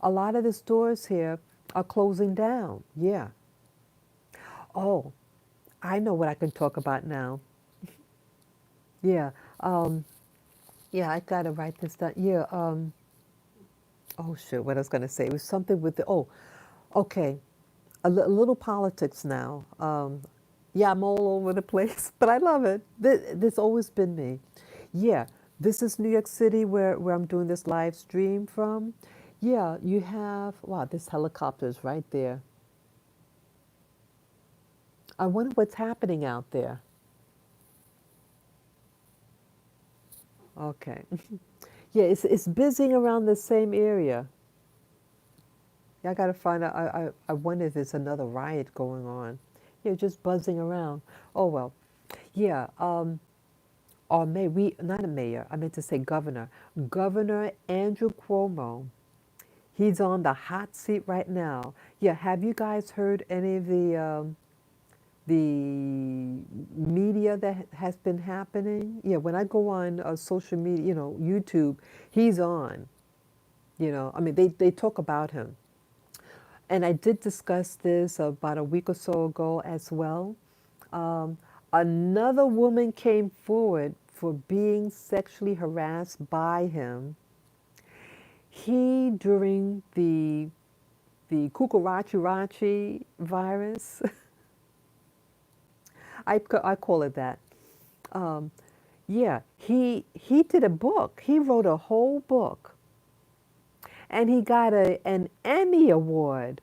A lot of the stores here are closing down. Yeah. Oh, I know what I can talk about now. Yeah. Um, yeah, I gotta write this down. Yeah. Oh shit, what I was gonna say. It was something with okay. A little politics now. Yeah, I'm all over the place, but I love it. This always been me. Yeah, this is New York City where I'm doing this live stream from. Yeah, you have, wow, this helicopter is right there. I wonder what's happening out there. Okay. Yeah, it's busying around the same area. Yeah, I gotta find out. I wonder if there's another riot going on. Yeah, just buzzing around. Oh well. Yeah. Or may we not a mayor. I meant to say governor. Governor Andrew Cuomo. He's on the hot seat right now. Yeah. Have you guys heard any of the media that has been happening? Yeah. When I go on social media, YouTube, he's on. I mean, they talk about him. And I did discuss this about a week or so ago as well. Um, Another woman came forward for being sexually harassed by him. He, during the Kukarachi virus, I call it that. Um, yeah, he did a book. He wrote a whole book, and he got an Emmy award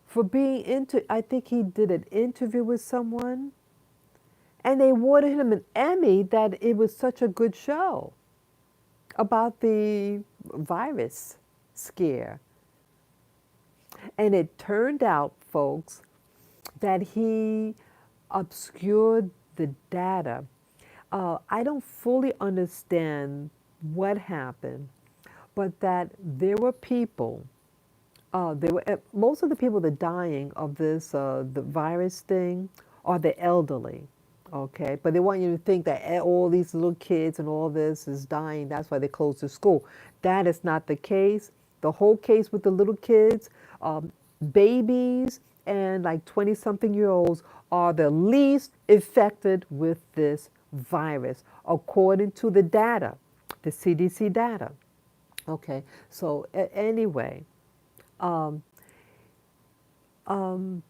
for being into. I think he did an interview with someone, And they awarded him an Emmy that it was such a good show about the virus scare. And it turned out, folks, that he obscured the data. I don't fully understand what happened, but that there were people, most of the people that are dying of this, the virus thing, are the elderly. Okay, but they want you to think that all these little kids and all this is dying. That's why they closed the school. That is not the case. The whole case with the little kids, babies, and like 20 something year olds are the least affected with this virus, according to the data, the CDC data. Okay, so anyway, um, um,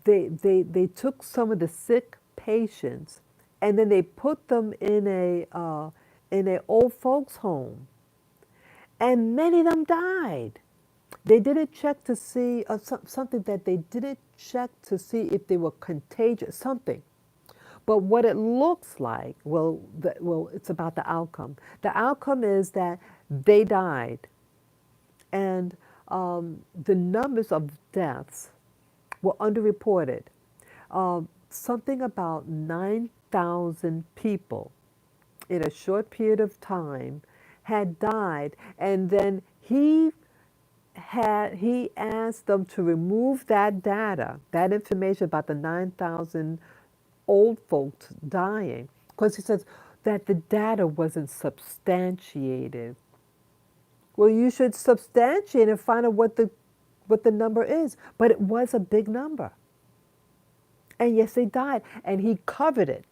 they took some of the sick patients and then they put them in a old folks home, and many of them died. They didn't check to see something that they didn't check to see if they were contagious, something. But what it looks like, well, it's about the outcome. The outcome is that they died, and the numbers of deaths were underreported. Something about 9,000 people in a short period of time had died, and then he asked them to remove that data, that information about the 9,000 old folks dying, because he says that the data wasn't substantiated. Well, you should substantiate and find out what the number is, but it was a big number. And yes, they died, and he covered it.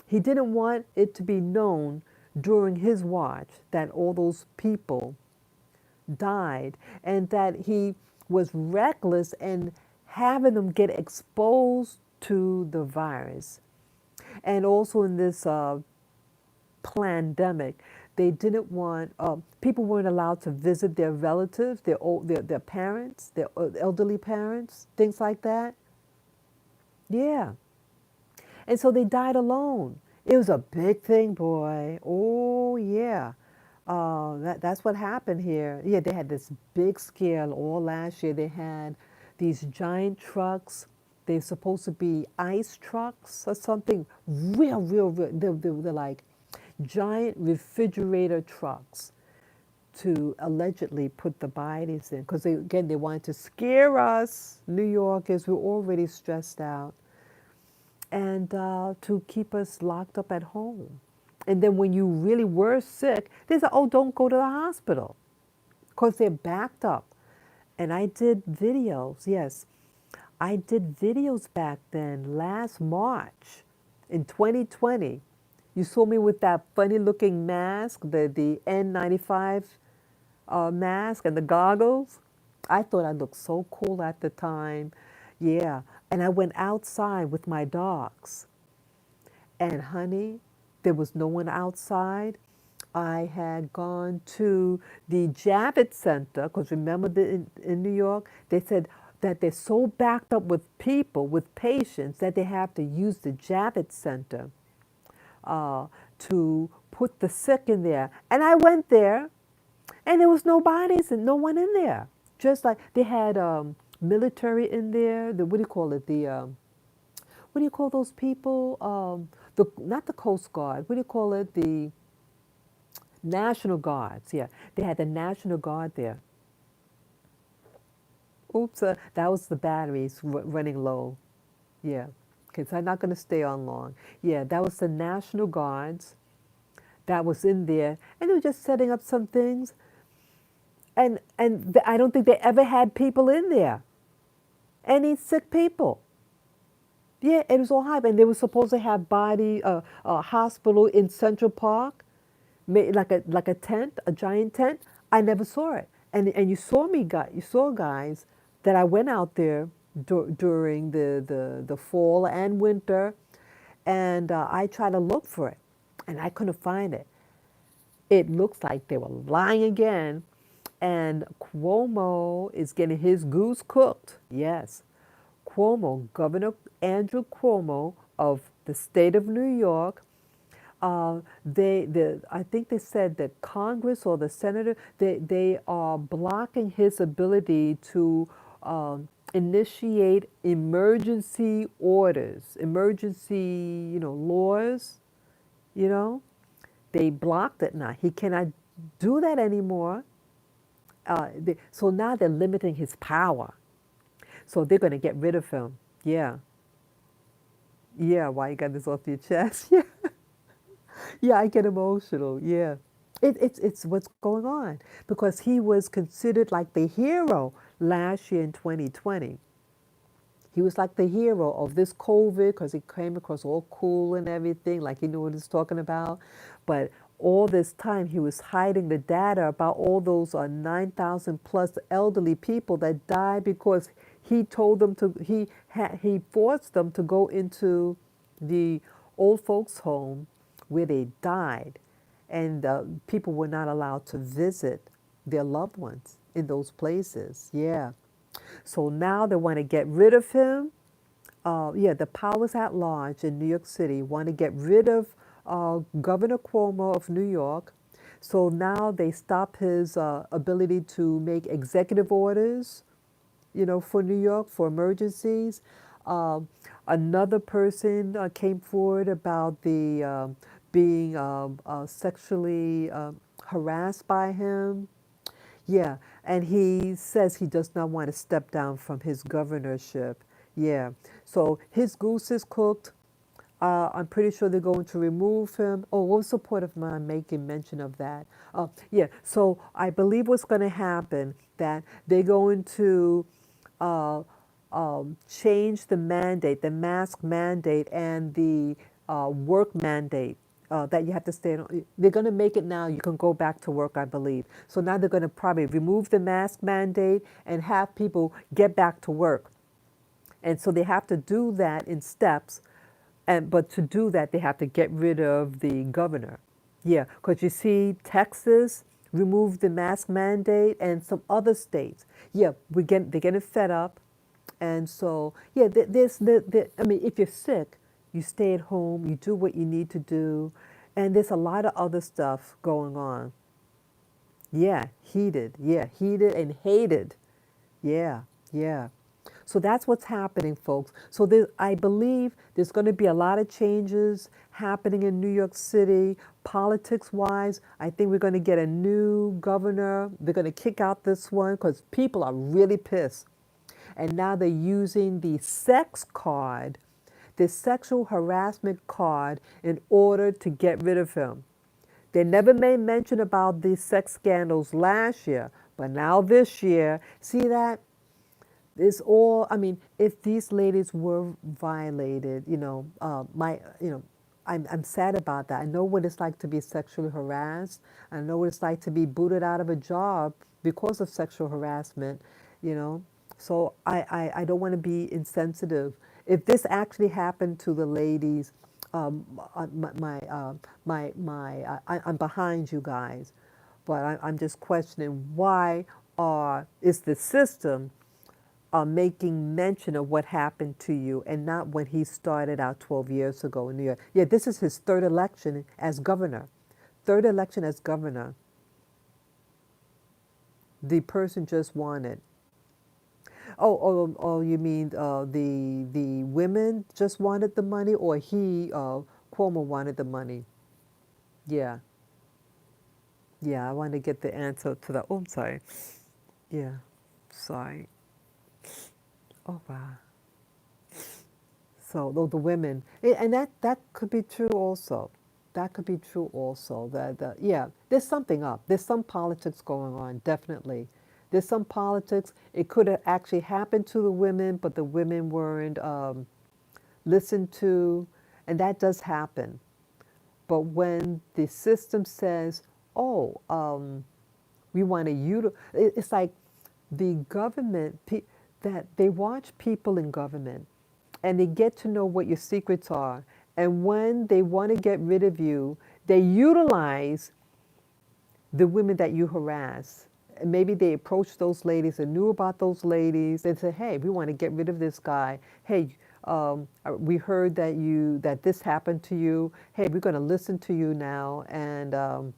He didn't want it to be known during his watch that all those people died, and that he was reckless in having them get exposed to the virus. And also in this pandemic, they didn't want, people weren't allowed to visit their relatives, their parents, their elderly parents, things like that. Yeah. And so they died alone. It was a big thing, boy. Oh, yeah. That's what happened here. Yeah, they had this big scare all last year. They had these giant trucks. They're supposed to be ice trucks or something. Real. They're like giant refrigerator trucks to allegedly put the bodies in. Because again, they wanted to scare us, New Yorkers. We're already stressed out, and to keep us locked up at home. And then when you really were sick, they said, oh, don't go to the hospital because they're backed up. And I did videos, yes. I did videos back then, last March in 2020. You saw me with that funny looking mask, the N95 mask and the goggles. I thought I looked so cool at the time. Yeah. And I went outside with my dogs. And honey, there was no one outside. I had gone to the Javits Center, because remember in New York, they said that they're so backed up with people, with patients, that they have to use the Javits Center to put the sick in there. And I went there, and there was no bodies and no one in there. Just like they had military in there. What do you call it? What do you call those people? Not the Coast Guard. What do you call it? The National Guards. Yeah, they had the National Guard there. Oops, that was the batteries running low. Yeah, because I'm not going to stay on long. Yeah, that was the National Guards that was in there, and they were just setting up some things. And I don't think they ever had people in there, any sick people. Yeah, it was all hype, and they were supposed to have a hospital in Central Park, like a tent, a giant tent. I never saw it, and you saw guys that I went out there during the fall and winter, and I tried to look for it, and I couldn't find it. It looks like they were lying again, and Cuomo is getting his goose cooked. Yes, Cuomo, Governor Andrew Cuomo of the state of New York, I think they said that Congress or the senator, they are blocking his ability to initiate emergency orders, emergency, laws, you know. They blocked it now. He cannot do that anymore. So now they're limiting his power. So they're going to get rid of him. Yeah. Yeah, why you got this off your chest? Yeah. Yeah, I get emotional. Yeah. It's what's going on because he was considered like the hero last year in 2020. He was like the hero of this COVID because he came across all cool and everything, like he knew what he was talking about. But all this time, he was hiding the data about all those 9,000 plus elderly people that died because he told them to, he forced them to go into the old folks' home where they died. And people were not allowed to visit their loved ones in those places. Yeah. So now they want to get rid of him. Yeah, the powers at large in New York City want to get rid of Governor Cuomo of New York. So now they stop his ability to make executive orders, for New York for emergencies. Um, Another person came forward about the being sexually harassed by him. Yeah, and he says he does not want to step down from his governorship. Yeah, so his goose is cooked. I'm pretty sure they're going to remove him. Oh, what was the point of my making mention of that? Yeah, so I believe what's going to happen that they're going to uh, change the mandate, the mask mandate, and the work mandate that you have to stay. They're going to make it now. You can go back to work, I believe. So now they're going to probably remove the mask mandate and have people get back to work. And so they have to do that in steps. But to do that, they have to get rid of the governor. Yeah, because you see, Texas removed the mask mandate, and some other states. Yeah, they're getting fed up, and so yeah, I mean, if you're sick, you stay at home, you do what you need to do, and there's a lot of other stuff going on. Yeah, heated. Yeah, heated and hated. Yeah, yeah. So that's what's happening, folks. So I believe there's going to be a lot of changes happening in New York City, politics-wise. I think we're going to get a new governor. They're going to kick out this one because people are really pissed. And now they're using the sex card, the sexual harassment card, in order to get rid of him. They never made mention about these sex scandals last year, but now this year, see that? It's all, I mean, if these ladies were violated, I'm sad about that. I know what it's like to be sexually harassed. I know what it's like to be booted out of a job because of sexual harassment, you know. So I don't want to be insensitive. If this actually happened to the ladies, I'm behind you guys, but I'm just questioning why is the system making mention of what happened to you and not when he started out 12 years ago in New York. Yeah, this is his third election as governor. Third election as governor. The person just won it. Oh, you mean the women just wanted the money, or Cuomo wanted the money? Yeah, yeah. I want to get the answer to that. Oh, I'm sorry. Yeah, sorry. Oh wow. So the women, and that could be true also. That could be true also. That yeah, there's something up. There's some politics going on. Definitely, there's some politics. It could have actually happened to the women, but the women weren't listened to, and that does happen. But when the system says, "Oh, we want to it's like the government that they watch people in government and they get to know what your secrets are. And when they want to get rid of you, they utilize the women that you harass. And maybe they approached those ladies and knew about those ladies and said, hey, we want to get rid of this guy. Hey, We heard that this happened to you. Hey, we're going to listen to you now and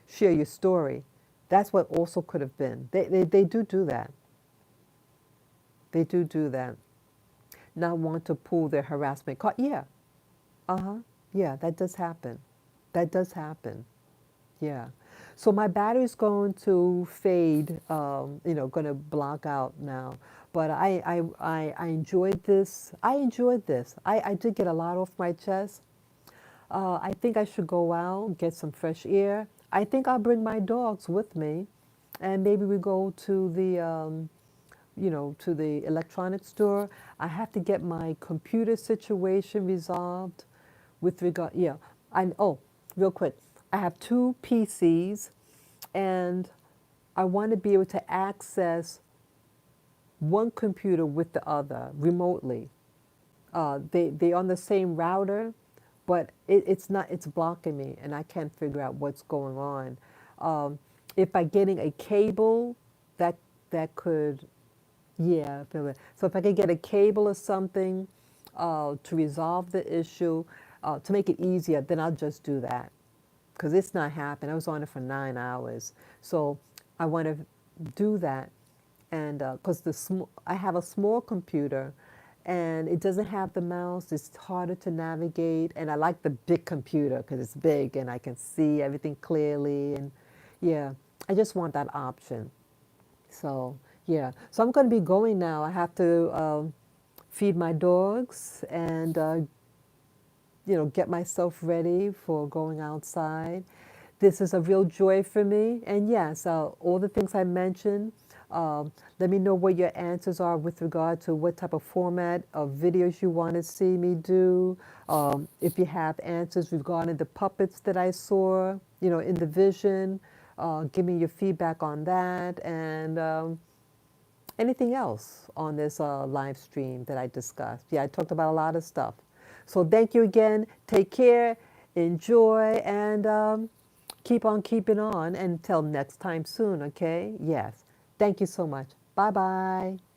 share your story. That's what also could have been. They do that. They do that. Not want to pull their harassment card. Yeah. Uh-huh. Yeah, that does happen. That does happen. Yeah. So my battery's going to fade, going to block out now. But I enjoyed this. I enjoyed this. I did get a lot off my chest. I think I should go out, get some fresh air. I think I'll bring my dogs with me, and maybe we go to to the electronics store. I have to get my computer situation resolved with regard, yeah. Real quick. I have two PCs, and I want to be able to access one computer with the other remotely. They on the same router, but it's not. It's blocking me, and I can't figure out what's going on. If by getting a cable, that that could, yeah. So if I could get a cable or something to resolve the issue, to make it easier, then I'll just do that because it's not happening. I was on it for 9 hours, so I want to do that, and because I have a small computer, and it doesn't have the mouse. It's harder to navigate, and I like the big computer because it's big and I can see everything clearly, and yeah, I just want that option. So yeah, so I'm going to be going now. I have to feed my dogs and get myself ready for going outside. This is a real joy for me. And yes, all the things I mentioned, let me know what your answers are with regard to what type of format of videos you want to see me do. If you have answers regarding the puppets that I saw, in the vision, give me your feedback on that. And anything else on this live stream that I discussed. Yeah, I talked about a lot of stuff. So thank you again. Take care, enjoy, and keep on keeping on until next time soon, okay? Yes. Thank you so much. Bye-bye.